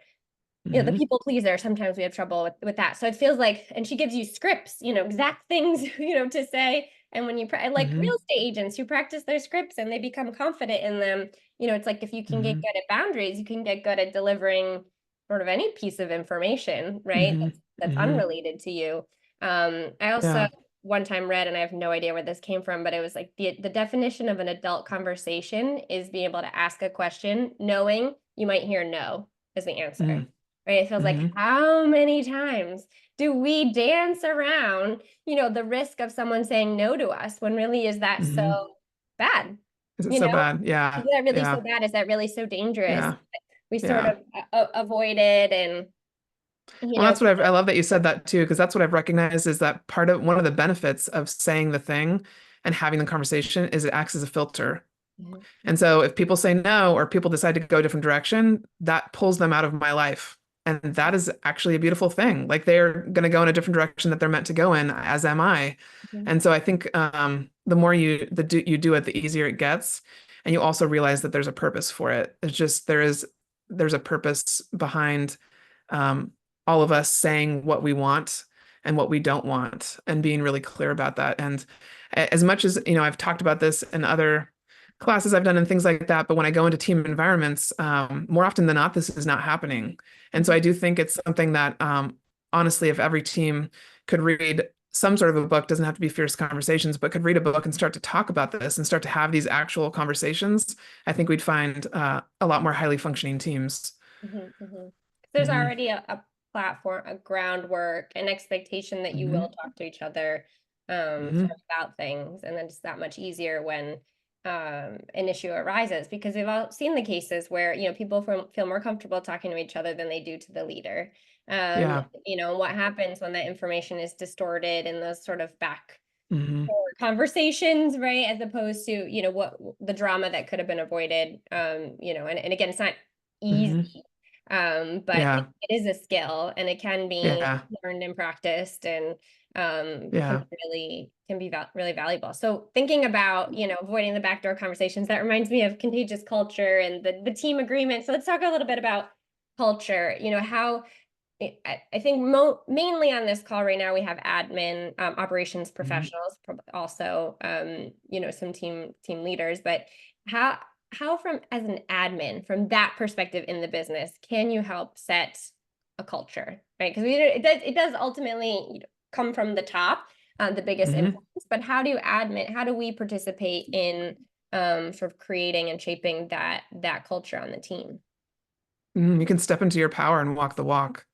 Speaker 1: the
Speaker 2: Hmm.
Speaker 1: people pleaser, sometimes we have trouble with that. So it feels like, and she gives you scripts, exact things, to say. And when like real
Speaker 2: Hmm.
Speaker 1: estate agents who practice their scripts and they become confident in them, it's like if you can get
Speaker 2: Hmm.
Speaker 1: good at boundaries, you can get good at delivering sort of any piece of information, right?
Speaker 2: Hmm.
Speaker 1: That's
Speaker 2: Hmm.
Speaker 1: unrelated to you. I also
Speaker 2: Yeah.
Speaker 1: one time read, and I have no idea where this came from, but it was like the definition of an adult conversation is being able to ask a question, knowing you might hear no as the answer.
Speaker 2: Hmm.
Speaker 1: Right? It feels like
Speaker 2: Hmm.
Speaker 1: how many times do we dance around, the risk of someone saying no to us when really is that so
Speaker 2: Hmm.
Speaker 1: bad?
Speaker 2: Is it
Speaker 1: You
Speaker 2: so
Speaker 1: know,
Speaker 2: bad?
Speaker 1: is
Speaker 2: Yeah.
Speaker 1: that really so
Speaker 2: Yeah.
Speaker 1: bad? Is that really so dangerous?
Speaker 2: Yeah.
Speaker 1: We sort
Speaker 2: Yeah.
Speaker 1: of avoid it and,
Speaker 2: Well, that's what
Speaker 1: kind
Speaker 2: I love that you said that too, because that's what I've recognized is that part of one of the benefits of saying the thing and having the conversation is it acts as a filter.
Speaker 1: of.
Speaker 2: And so if people say no or people decide to go a different direction, that pulls them out of my life. And that is actually a beautiful thing. Like they're going to go in a different direction that they're meant to go in, as am I.
Speaker 1: Mhm.
Speaker 2: And so I think the more you do it, the easier it gets. And you also realize that there's a purpose for it. It's just there's a purpose behind um, all of us saying what we want and what we don't want and being really clear about that. And as much as, I've talked about this in other classes I've done and things like that, but when I go into team environments, more often than not, this is not happening. And so I
Speaker 1: Mhm.
Speaker 2: do think it's something that, honestly, if every team could read some sort of a book, doesn't have to be Fierce Conversations, but could read a book and start to talk about this and start to have these actual conversations, I think we'd find a lot more highly functioning teams.
Speaker 1: There's
Speaker 2: Hmm.
Speaker 1: already a platform, a groundwork, an expectation that you will
Speaker 2: Hmm.
Speaker 1: talk to each other sort
Speaker 2: Hmm.
Speaker 1: of about things, and then it's that much easier when an issue arises because we've all seen the cases where people feel more comfortable talking to each other than they do to the leader.
Speaker 2: Yeah.
Speaker 1: What happens when that information is distorted in those sort of back
Speaker 2: Hmm.
Speaker 1: conversations, right? As opposed to, what the drama that could have been avoided. And again, it's not easy,
Speaker 2: Hmm.
Speaker 1: but
Speaker 2: Yeah.
Speaker 1: it is a skill and it can be
Speaker 2: Yeah.
Speaker 1: learned and practiced and can
Speaker 2: Yeah.
Speaker 1: be really valuable. So thinking about, avoiding the backdoor conversations, that reminds me of contagious culture and the team agreement. So let's talk a little bit about culture, how I think mainly on this call right now we have admin, operations
Speaker 2: Hmm.
Speaker 1: professionals, also some team leaders. But how from as an admin from that perspective in the business can you help set a culture, right? Because it does ultimately come from the top, the biggest
Speaker 2: Hmm.
Speaker 1: influence. But how do we participate in sort of creating and shaping that culture on the team?
Speaker 2: You can step into your power and walk the walk.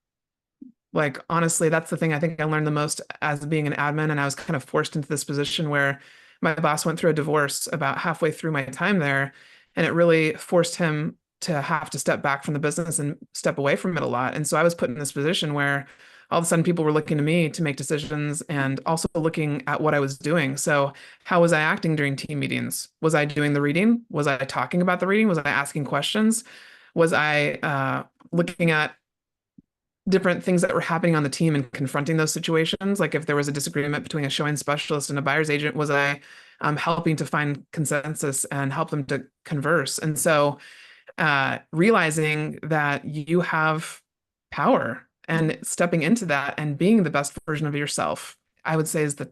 Speaker 2: Like, honestly, that's the thing I think I learned the most as being an admin. And I was kind of forced into this position where my boss went through a divorce about halfway through my time there. And it really forced him to have to step back from the business and step away from it a lot. And so I was put in this position where all of a sudden people were looking to me to make decisions and also looking at what I was doing. So, how was I acting during team meetings? Was I doing the reading? Was I talking about the reading? Was I asking questions? Was I looking at different things that were happening on the team and confronting those situations? Like if there was a disagreement between a showing specialist and a buyer's agent, was I helping to find consensus and help them to converse? And so realizing that you have power and stepping into that and being the best version of yourself, I would say is the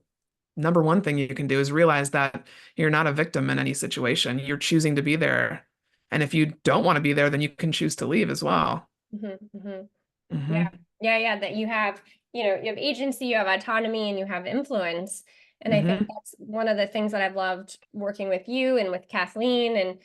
Speaker 2: number one thing you can do is realize that you're not a victim in any situation. You're choosing to be there. And if you don't want to be there, then you can choose to leave as well.
Speaker 1: Mm-hmm. Yeah.
Speaker 2: Hmm.
Speaker 1: Yeah. That you have agency, you have autonomy, and you have influence. And I think
Speaker 2: Hmm.
Speaker 1: that's one of the things that I've loved working with you and with Kathleen and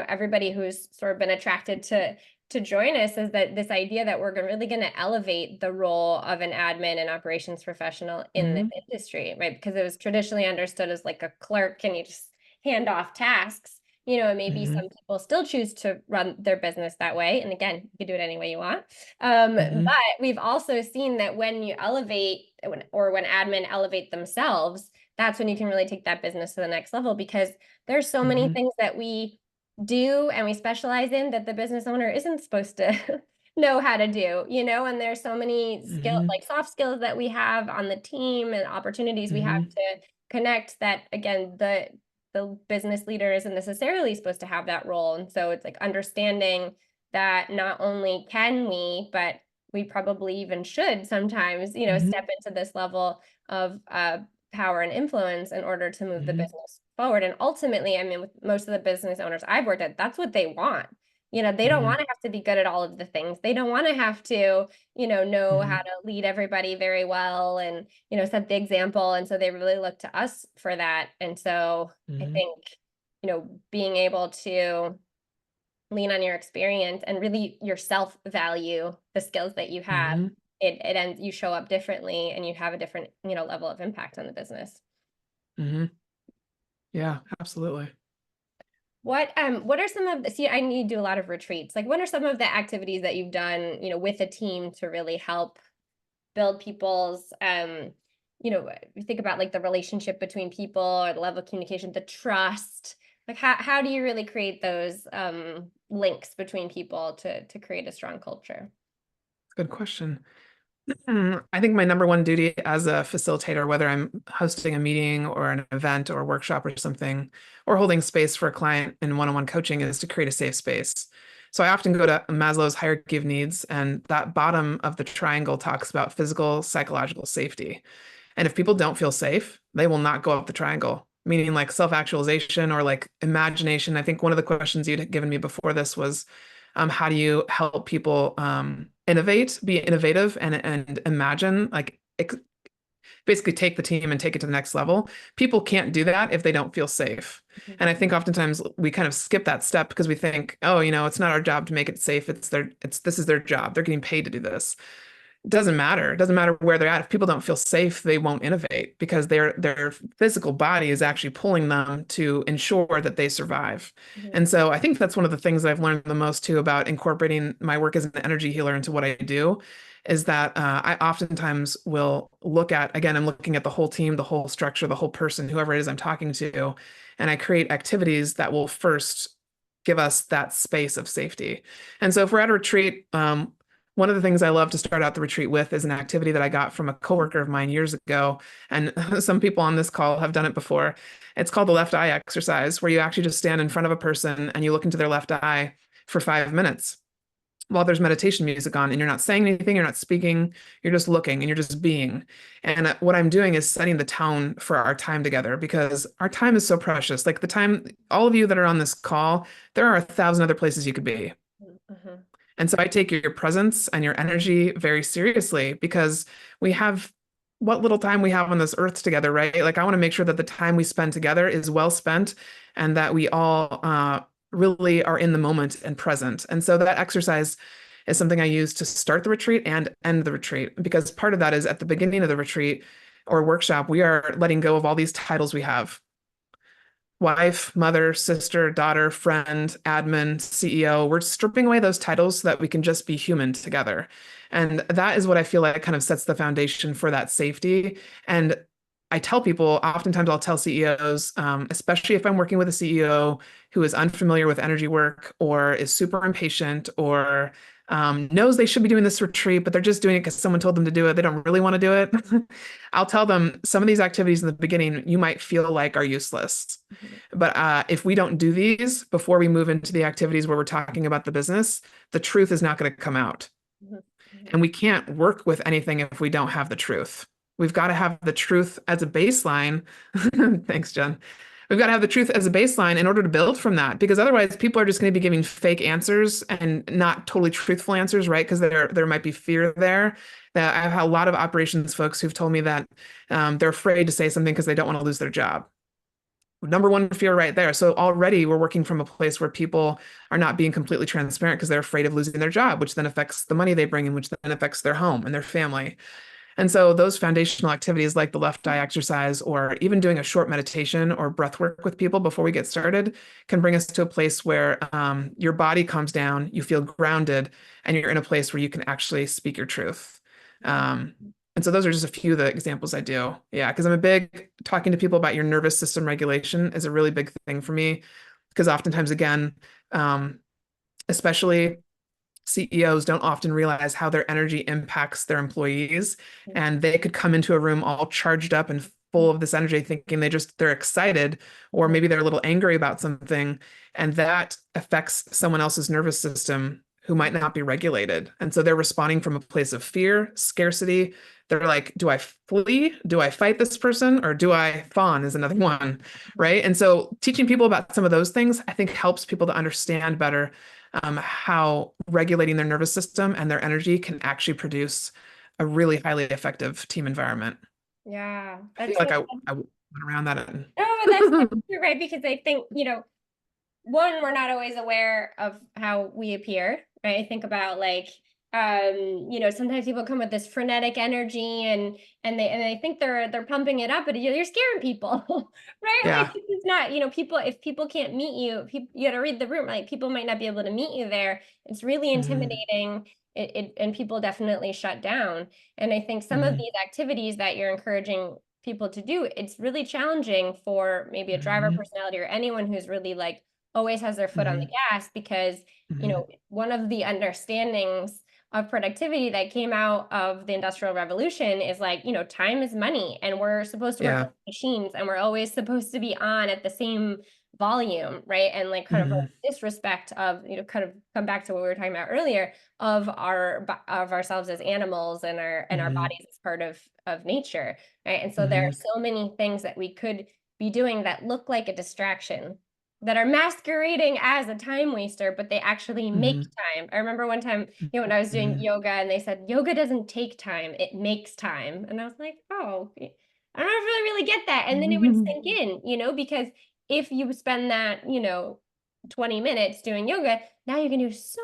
Speaker 1: everybody who's sort of been attracted to join us is that this idea that we're really going to elevate the role of an admin and operations professional in this
Speaker 2: Hmm.
Speaker 1: industry, right? Because it was traditionally understood as like a clerk and you just hand off tasks. And maybe
Speaker 2: Hmm.
Speaker 1: some people still choose to run their business that way. And again, you can do it any way you want.
Speaker 2: Hmm.
Speaker 1: But we've also seen that when you elevate when admin elevate themselves, that's when you can really take that business to the next level because there's so many
Speaker 2: Hmm.
Speaker 1: things that we do and we specialize in that the business owner isn't supposed to know how to do, and there's so many
Speaker 2: Hmm.
Speaker 1: like soft skills that we have on the team and opportunities we have
Speaker 2: Hmm.
Speaker 1: to connect that again, the business leader isn't necessarily supposed to have that role. And so it's like understanding that not only can we, but we probably even should sometimes,
Speaker 2: Hmm.
Speaker 1: step into this level of power and influence in order to move the
Speaker 2: Hmm.
Speaker 1: business forward. And ultimately, I mean, with most of the business owners I've worked at, that's what they want. They don't
Speaker 2: Hmm.
Speaker 1: want to have to be good at all of the things. They don't want to have to, know how
Speaker 2: Hmm.
Speaker 1: to lead everybody very well and, set the example. And so they really look to us for that. And so I
Speaker 2: Hmm.
Speaker 1: think, being able to lean on your experience and really yourself value the skills that you have,
Speaker 2: Hmm.
Speaker 1: it ends you show up differently and you have a different, level of impact on the business.
Speaker 2: Hmm. Yeah, absolutely.
Speaker 1: What are some of the see I need to do a lot of retreats. Like what are some of the activities that you've done, with a team to really help build people's you think about like the relationship between people or the level of communication, the trust. Like how do you really create those links between people to create a strong culture?
Speaker 2: Good question. I think my number one duty as a facilitator, whether I'm hosting a meeting or an event or a workshop or something, or holding space for a client in one-on-one coaching, is to create a safe space. So I often go to Maslow's hierarchy of needs, and that bottom of the triangle talks about physical, psychological safety. And if people don't feel safe, they will not go up the triangle, meaning like self-actualization or like imagination. I think one of the questions you'd given me before this was, how do you help people innovate, be innovative, and imagine like basically take the team and take it to the next level. People can't do that if they don't feel safe.
Speaker 1: Mhm.
Speaker 2: And I think oftentimes we kind of skip that step because we think, oh, it's not our job to make it safe. This is their job. They're getting paid to do this. It doesn't matter. It doesn't matter where they're at. If people don't feel safe, they won't innovate because their physical body is actually pulling them to ensure that they survive.
Speaker 1: Mhm.
Speaker 2: And so I think that's one of the things that I've learned the most too about incorporating my work as an energy healer into what I do is that I oftentimes will look at, again, I'm looking at the whole team, the whole structure, the whole person, whoever it is I'm talking to, and I create activities that will first give us that space of safety. And so if we're at a retreat, one of the things I love to start out the retreat with is an activity that I got from a coworker of mine years ago. And some people on this call have done it before. It's called the left eye exercise, where you actually just stand in front of a person and you look into their left eye for 5 minutes while there's meditation music on and you're not saying anything, you're not speaking, you're just looking and you're just being. And what I'm doing is setting the tone for our time together because our time is so precious. Like the time, all of you that are on this call, there are 1,000 other places you could be.
Speaker 1: Mhm.
Speaker 2: And so I take your presence and your energy very seriously because we have what little time we have on this earth together, right? Like I want to make sure that the time we spend together is well spent and that we all really are in the moment and present. And so that exercise is something I use to start the retreat and end the retreat because part of that is at the beginning of the retreat or workshop, we are letting go of all these titles we have wife, mother, sister, daughter, friend, admin, CEO. We're stripping away those titles so that we can just be human together. And that is what I feel like kind of sets the foundation for that safety. And I tell people, oftentimes I'll tell CEOs, especially if I'm working with a CEO who is unfamiliar with energy work or is super impatient or knows they should be doing this retreat, but they're just doing it because someone told them to do it. They don't really want to do it. I'll tell them some of these activities in the beginning you might feel like are useless.
Speaker 1: Mhm.
Speaker 2: But if we don't do these before we move into the activities where we're talking about the business, the truth is not going to come out.
Speaker 1: Mhm. Mhm.
Speaker 2: And we can't work with anything if we don't have the truth. We've got to have the truth as a baseline. Thanks, Jen. We've got to have the truth as a baseline in order to build from that, because otherwise people are just going to be giving fake answers and not totally truthful answers, right? Because there might be fear there. That I've had a lot of operations folks who've told me that they're afraid to say something because they don't want to lose their job. Number one fear right there. So already we're working from a place where people are not being completely transparent because they're afraid of losing their job, which then affects the money they bring in, which then affects their home and their family. And so those foundational activities like the left eye exercise or even doing a short meditation or breath work with people before we get started can bring us to a place where your body calms down, you feel grounded, and you're in a place where you can actually speak your truth. Um, and so those are just a few of the examples I do. Yeah, because I'm a big talking to people about your nervous system regulation is a really big thing for me. Because oftentimes, again, um, especially CEOs don't often realize how their energy impacts their employees. And they could come into a room all charged up and full of this energy, thinking they're excited, or
Speaker 1: Mhm.
Speaker 2: maybe they're a little angry about something. And that affects someone else's nervous system who might not be regulated. And so they're responding from a place of fear, scarcity. They're like, do I flee? Do I fight this person? Or do I fawn is another one, right? And so teaching people about some of those things, I think helps people to understand better how regulating their nervous system and their energy can actually produce a really highly effective team environment.
Speaker 1: Yeah,
Speaker 2: I feel
Speaker 1: that's
Speaker 2: like
Speaker 1: so.
Speaker 2: I went around that.
Speaker 1: No, but that's true, right? Because I think, one, we're not always aware of how we appear, right? I think about like, sometimes people come with this frenetic energy and they think they're pumping it up, but you're scaring people, right? Like
Speaker 2: Yeah.
Speaker 1: it's not, people, if people can't meet you, you got to read the room, like people might not be able to meet you there. It's really
Speaker 2: Mhm.
Speaker 1: intimidating. And people definitely shut down. And I think some of
Speaker 2: Mhm.
Speaker 1: these activities that you're encouraging people to do, it's really challenging for maybe a driver
Speaker 2: Mhm.
Speaker 1: personality or anyone who's really like always has their foot on the
Speaker 2: Mhm.
Speaker 1: gas because
Speaker 2: Mhm.
Speaker 1: one of the understandings of productivity that came out of the industrial revolution is like time is money and we're supposed to work
Speaker 2: Yeah.
Speaker 1: like machines and we're always supposed to be on at the same volume, right? And like kind of
Speaker 2: Mhm.
Speaker 1: disrespect of kind of come back to what we were talking about earlier of ourselves as animals and our
Speaker 2: Mhm.
Speaker 1: bodies as part of nature, right? And so there are
Speaker 2: Mhm.
Speaker 1: so many things that we could be doing that look like a distraction, that are masquerading as a time waster, but they actually make
Speaker 2: Hmm.
Speaker 1: time. I remember one time, when I was doing
Speaker 2: Hmm.
Speaker 1: yoga and they said, yoga doesn't take time, it makes time. And I was like, oh, I don't really get that. And then it would sink in, because if you spend that, 20 minutes doing yoga, now you can do so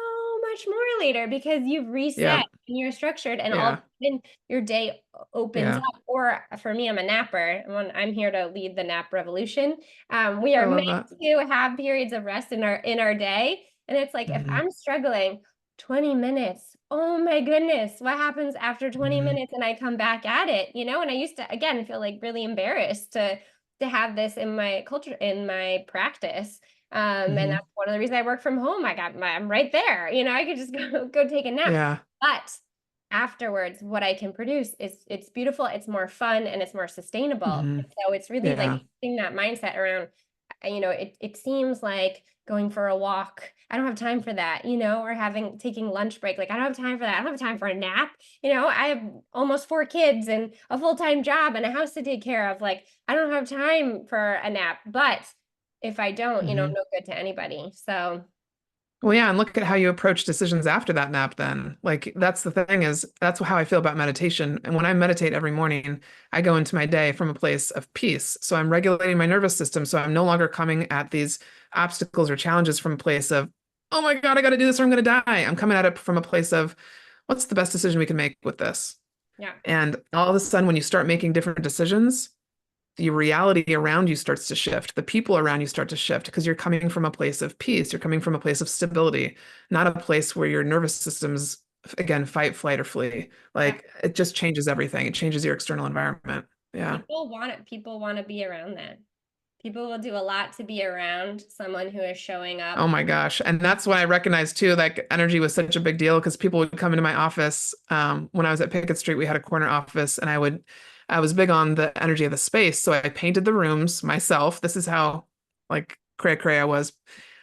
Speaker 1: much more later because you've reset
Speaker 2: Yeah.
Speaker 1: and you're structured and all of
Speaker 2: Yeah.
Speaker 1: a sudden your day opens
Speaker 2: Yeah.
Speaker 1: up. Or for me, I'm a napper. I'm here to lead the nap revolution. We
Speaker 2: I
Speaker 1: are meant
Speaker 2: love that.
Speaker 1: to have periods of rest in our day. And it's like if
Speaker 2: Hmm.
Speaker 1: I'm struggling 20 minutes, oh my goodness, what happens after 20
Speaker 2: Hmm.
Speaker 1: minutes and I come back at it, And I used to again feel like really embarrassed to have this in my culture, in my practice. And
Speaker 2: Hmm.
Speaker 1: that's one of the reasons I work from home. I'm right there. I could just go take a nap.
Speaker 2: Yeah.
Speaker 1: But afterwards, what I can produce is it's beautiful, it's more fun, and it's more sustainable.
Speaker 2: Hmm.
Speaker 1: So it's really like
Speaker 2: Yeah.
Speaker 1: shifting that mindset around, it seems like going for a walk. I don't have time for that, or taking lunch break. Like I don't have time for that. I don't have time for a nap. I have almost 4 kids and a full-time job and a house to take care of. Like I don't have time for a nap. But if I don't, I'm
Speaker 2: Hmm.
Speaker 1: no good to anybody. So
Speaker 2: Well, yeah, and look at how you approach decisions after that nap then. Like that's the thing is that's how I feel about meditation. And when I meditate every morning, I go into my day from a place of peace. So I'm regulating my nervous system. So I'm no longer coming at these obstacles or challenges from a place of, oh my God, I got to do this or I'm going to die. I'm coming at it from a place of what's the best decision we can make with this?
Speaker 1: yeah,
Speaker 2: And all of a sudden, when you start making different decisions, the reality around you starts to shift. The people around you start to shift because you're coming from a place of peace. You're coming from a place of stability, not a place where your nervous system's, again, fight, flight, or flee.
Speaker 1: yeah.
Speaker 2: Like it just changes everything. It changes your external environment. Yeah.
Speaker 1: People want it. People want to be around that. People will do a lot to be around someone who is showing
Speaker 2: Oh
Speaker 1: up.
Speaker 2: my gosh. And that's when I recognized too, like energy was such a big deal because people would come into my office. When I was at Pickett Street, we had a corner office and I was big on the energy of the space. So I painted the rooms myself. This is how like cray cray I was.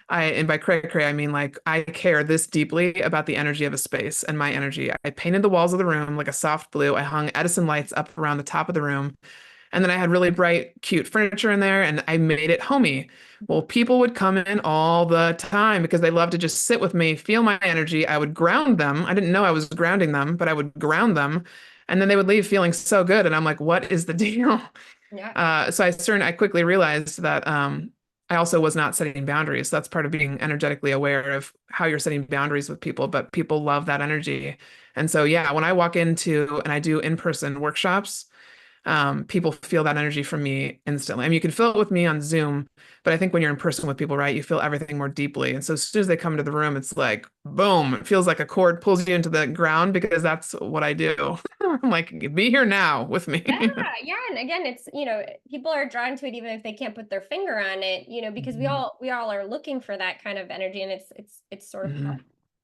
Speaker 2: And by cray cray, I mean like I care this deeply about the energy of a space and my energy. I painted the walls of the room like a soft blue. I hung Edison lights up around the top of the room. And then I had really bright, cute furniture in there and I made it homey. Well, people would come in all the time because they love to just sit with me, feel my energy. I would ground them. I didn't know I was grounding them, but I would ground them. And then they would leave feeling so good. And I'm like, what is the deal?
Speaker 1: Yeah.
Speaker 2: I quickly realized that I also was not setting boundaries. That's part of being energetically aware of how you're setting boundaries with people, but people love that energy. And so, yeah, when I walk into and I do in-person workshops, people feel that energy from me instantly. I mean, you can feel it with me on Zoom, but I think when you're in person with people, right, you feel everything more deeply. And so as soon as they come into the room, it's like, boom, it feels like a cord pulls you into the ground because that's what I do. I'm like, be here now with
Speaker 1: Yeah,
Speaker 2: me.
Speaker 1: yeah, and again, it's people are drawn to it even if they can't put their finger on it, because we
Speaker 2: Mhm.
Speaker 1: all we all are looking for that kind of energy, and it's sort of
Speaker 2: Mhm.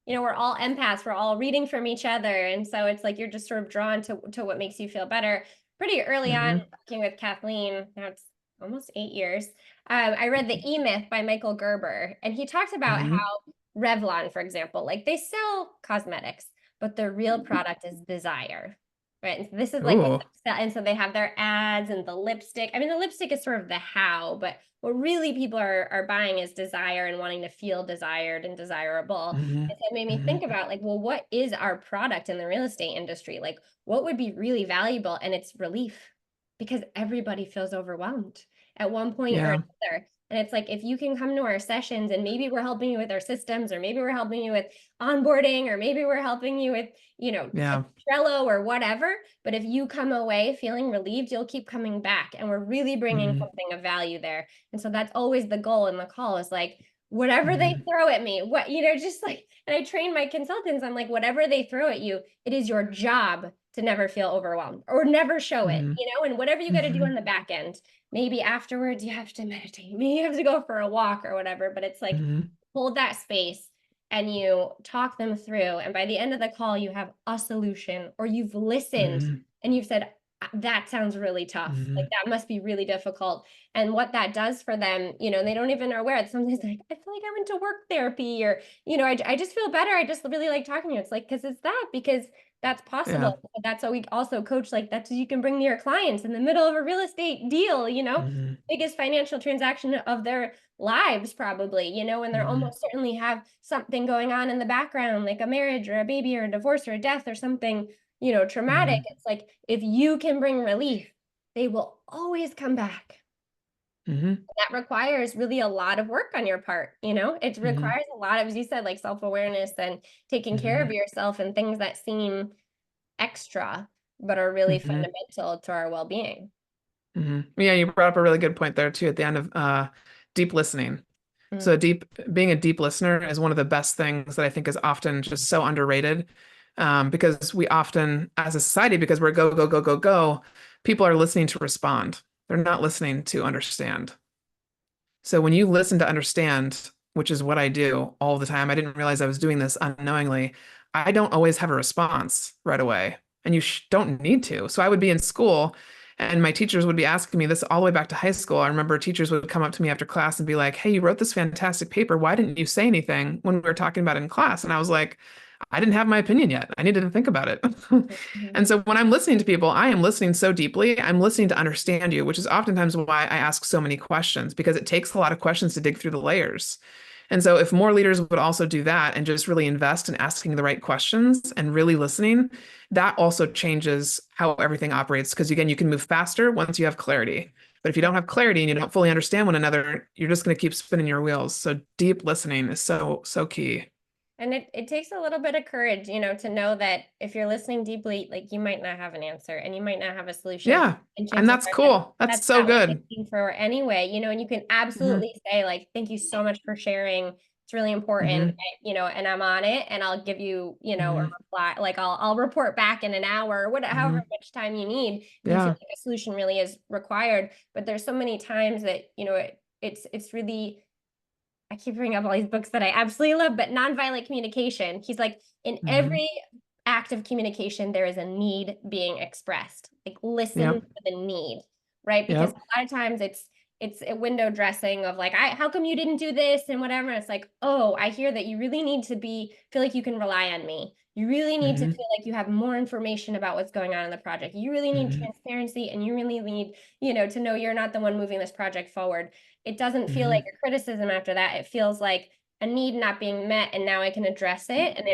Speaker 1: we're all empaths, we're all reading from each other, and so it's like you're just sort of drawn to what makes you feel better. Pretty early on,
Speaker 2: Mhm.
Speaker 1: working with Kathleen, now it's almost 8 years. I read The E-Myth by Michael Gerber, and he talks about how
Speaker 2: Mhm.
Speaker 1: Revlon, for example, like they sell cosmetics, but their real product is desire. Right. And so this is like what
Speaker 2: Ooh.
Speaker 1: and so they have their ads and the lipstick. I mean, the lipstick is sort of the how, but what really people are buying is desire and wanting to feel desired and desirable.
Speaker 2: Mhm.
Speaker 1: And so it made me think
Speaker 2: Mhm.
Speaker 1: about like, well, what is our product in the real estate industry? Like, what would be really valuable? And it's relief because everybody feels overwhelmed at one point or
Speaker 2: Yeah.
Speaker 1: another. And it's like if you can come to our sessions and maybe we're helping you with our systems, or maybe we're helping you with onboarding, or maybe we're helping you with,
Speaker 2: Yeah.
Speaker 1: Trello or whatever. But if you come away feeling relieved, you'll keep coming back. And we're really bringing
Speaker 2: Mhm.
Speaker 1: something of value there. And so that's always the goal in the call is like, whatever they
Speaker 2: Mhm.
Speaker 1: throw at me, just like, and I train my consultants, I'm like, whatever they throw at you, it is your job to never feel overwhelmed or never show it,
Speaker 2: Mhm.
Speaker 1: and whatever you got to do on
Speaker 2: Mhm.
Speaker 1: the back end, maybe afterwards you have to meditate, maybe you have to go for a walk or whatever, but it's like,
Speaker 2: Mhm.
Speaker 1: hold that space and you talk them through. And by the end of the call, you have a solution or you've listened
Speaker 2: Mhm.
Speaker 1: and you've said, that sounds really tough. Like
Speaker 2: Mhm.
Speaker 1: that must be really difficult. And what that does for them, they don't even are aware. Sometimes like, I feel like I went to work therapy or, I just feel better. I just really like talking to you. It's like, because it's that, because that's possible.
Speaker 2: Yeah.
Speaker 1: But that's what we also coach, like that's what you can bring to your clients in the middle of a real estate deal,
Speaker 2: Hmm.
Speaker 1: biggest financial transaction of their lives, probably, and they're
Speaker 2: Hmm.
Speaker 1: almost certainly have something going on in the background, like a marriage or a baby or a divorce or a death or something, traumatic.
Speaker 2: Hmm.
Speaker 1: It's like if you can bring relief, they will always come back.
Speaker 2: Hmm.
Speaker 1: That requires really a lot of work on your part. It
Speaker 2: Hmm.
Speaker 1: requires a lot of, as you said, like self-awareness and taking care of
Speaker 2: Hmm.
Speaker 1: yourself and things that seem extra, but are really
Speaker 2: Hmm.
Speaker 1: fundamental to our well-being.
Speaker 2: Hmm. Yeah, you brought up a really good point there too at the end of deep listening. So
Speaker 1: Mm.
Speaker 2: being a deep listener is one of the best things that I think is often just so underrated. Because we often, as a society, because we're go, go, go, go, go, people are listening to respond. They're not listening to understand. So when you listen to understand, which is what I do all the time, I didn't realize I was doing this unknowingly. I don't always have a response right away, and you don't need to. So I would be in school, and my teachers would be asking me this all the way back to high school. I remember teachers would come up to me after class and be like, "Hey, you wrote this fantastic paper. Why didn't you say anything when we were talking about it in class?" And I was like, I didn't have my opinion yet. I needed to think about it.
Speaker 1: Mhm.
Speaker 2: And so when I'm listening to people, I am listening so deeply. I'm listening to understand you, which is oftentimes why I ask so many questions, because it takes a lot of questions to dig through the layers. And so if more leaders would also do that and just really invest in asking the right questions and really listening, that also changes how everything operates. Because again, you can move faster once you have clarity. But if you don't have clarity and you don't fully understand one another, you're just going to keep spinning your wheels. So deep listening is so, so key.
Speaker 1: And it takes a little bit of courage, to know that if you're listening deeply, like you might not have an answer and you might not have a solution.
Speaker 2: Yeah.
Speaker 1: And
Speaker 2: And
Speaker 1: chances
Speaker 2: that's
Speaker 1: are that
Speaker 2: cool. That's
Speaker 1: that's
Speaker 2: so
Speaker 1: not what you're
Speaker 2: good.
Speaker 1: looking for anyway, and you can
Speaker 2: Hmm.
Speaker 1: absolutely say, like, thank you so much for sharing. It's really important,
Speaker 2: Hmm.
Speaker 1: and I'm on it, and I'll give you, a
Speaker 2: Hmm.
Speaker 1: reply. Like I'll report back in an hour, or whatever, however
Speaker 2: Hmm.
Speaker 1: much time you need, if you feel
Speaker 2: Yeah.
Speaker 1: like a solution really is required. But there's so many times that, it's really, I keep bringing up all these books that I absolutely love, but nonviolent communication. He's like, in
Speaker 2: Hmm.
Speaker 1: every act of communication, there is a need being expressed. Like, listen
Speaker 2: Yep.
Speaker 1: for the need, right? Because
Speaker 2: Yep.
Speaker 1: a lot of times it's a window dressing of like, how come you didn't do this and whatever. And it's like, oh, I hear that you really need to feel like you can rely on me. You really need to
Speaker 2: Hmm.
Speaker 1: feel like you have more information about what's going on in the project. You really need
Speaker 2: Hmm.
Speaker 1: transparency, and you really need, to know you're not the one moving this project forward. It doesn't feel like
Speaker 2: Hmm.
Speaker 1: a criticism after that. It feels like a need not being met, and now I can address it. And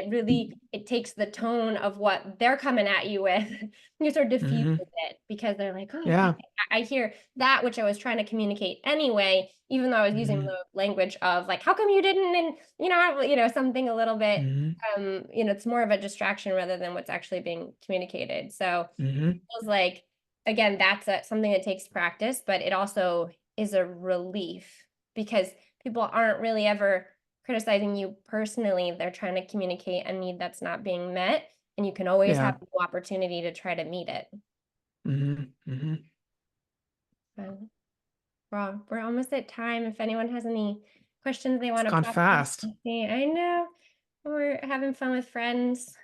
Speaker 1: it takes the tone of what they're coming at you with. You sort of diffuse
Speaker 2: Hmm.
Speaker 1: it because they're like, oh, okay,
Speaker 2: Yeah.
Speaker 1: I hear that which I was trying to communicate anyway, even though I was using
Speaker 2: Hmm.
Speaker 1: the language of like, how come you didn't? And something a little bit,
Speaker 2: Hmm.
Speaker 1: it's more of a distraction rather than what's actually being communicated. So
Speaker 2: Hmm.
Speaker 1: feels like, again, that's something that takes practice, but it also is a relief because people aren't really ever criticizing you personally. They're trying to communicate a need that's not being met, and you can always have
Speaker 2: Yeah.
Speaker 1: the opportunity to try to meet it.
Speaker 2: Hmm. Hmm.
Speaker 1: Um, we're almost at time. If anyone has any questions they
Speaker 2: It's
Speaker 1: want to
Speaker 2: gone
Speaker 1: pop in,
Speaker 2: fast.
Speaker 1: I know we're having fun with friends.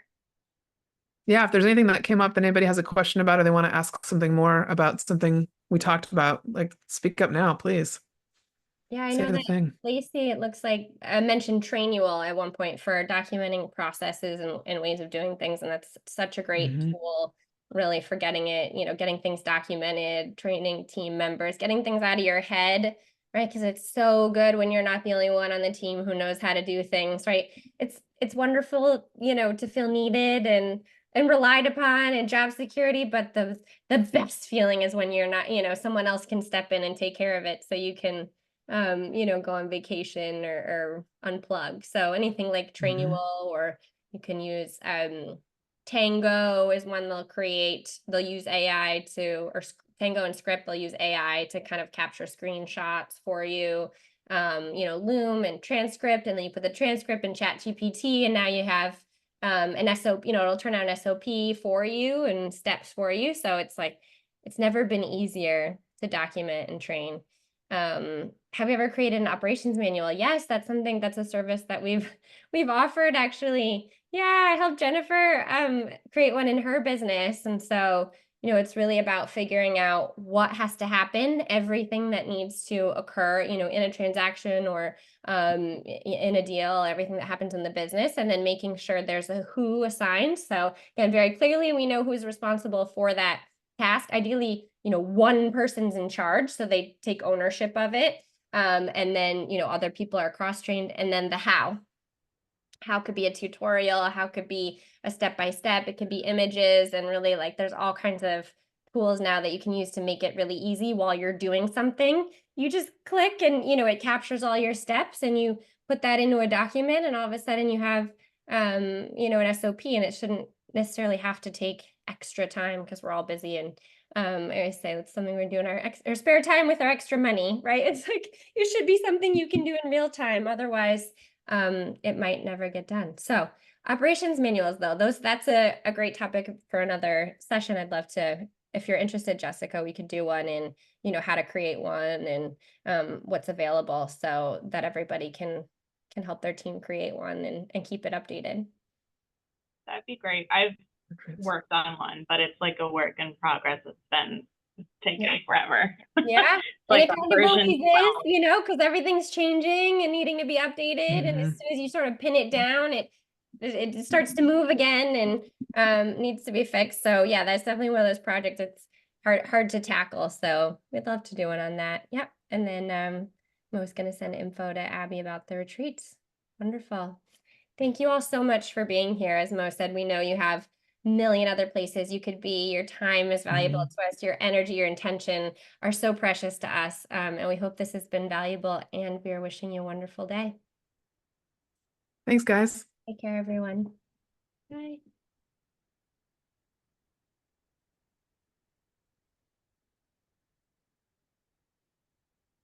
Speaker 2: Yeah. If there's anything that came up that anybody has a question about or they want to ask something more about something we talked about, like speak up now, please.
Speaker 1: Yeah, I
Speaker 2: Say
Speaker 1: know
Speaker 2: the
Speaker 1: that
Speaker 2: thing.
Speaker 1: Lacey, it looks like I mentioned Trainual at one point for documenting processes and ways of doing things. And that's such a great
Speaker 2: Hmm.
Speaker 1: tool, really, for getting it, getting things documented, training team members, getting things out of your head, right? Because it's so good when you're not the only one on the team who knows how to do things, right? It's wonderful, to feel needed and relied upon and job security, but the best feeling is when you're not, someone else can step in and take care of it so you can go on vacation or unplug. So anything like
Speaker 2: Hmm.
Speaker 1: Trainual, or you can use Tango is one they'll create. They'll use AI Tango and Script, they'll use AI to kind of capture screenshots for you. Loom and transcript, and then you put the transcript in Chat GPT, and now you have an SOP, it'll turn out an SOP for you and steps for you. So it's like, it's never been easier to document and train. Have you ever created an operations manual? Yes, that's a service that we've offered actually. Yeah, I helped Jennifer create one in her business. And so it's really about figuring out what has to happen, everything that needs to occur, in a transaction or in a deal, everything that happens in the business, and then making sure there's a who assigned. So again, very clearly, we know who's responsible for that task. Ideally, one person's in charge, so they take ownership of it. And then, other people are cross-trained, and then the how could be a tutorial, how could be a step-by-step, it could be images, and really like there's all kinds of tools now that you can use to make it really easy while you're doing something. You just click and it captures all your steps, and you put that into a document, and all of a sudden you have an SOP, and it shouldn't necessarily have to take extra time because we're all busy. And I always say it's something we're doing our spare time with our extra money, right? It's like it should be something you can do in real time. Otherwise, it might never get done. So operations manuals, though, that's a great topic for another session. I'd love to, if you're interested, Jessica, we could do one in, how to create one and what's available so that everybody can help their team create one and keep it updated.
Speaker 3: That'd be great. I've worked on one, but it's like a work in progress. It's been taking forever.
Speaker 1: Yeah.
Speaker 3: Like
Speaker 1: and it always is, because everything's changing and needing to be updated. And as soon as you sort of pin it down, it starts to move again and needs to be fixed. So yeah, that's definitely one of those projects that's hard to tackle. So we'd love to do one on that. Yep. And then I was going to send info to Abby about the retreats. Wonderful. Thank you all so much for being here. As Mo said, we know you have a million other places you could be. Your time is valuable to us. Your energy, your intention are so precious to us. And we hope this has been valuable, and we are wishing you a wonderful day.
Speaker 2: Thanks, guys.
Speaker 1: Take care, everyone. Bye.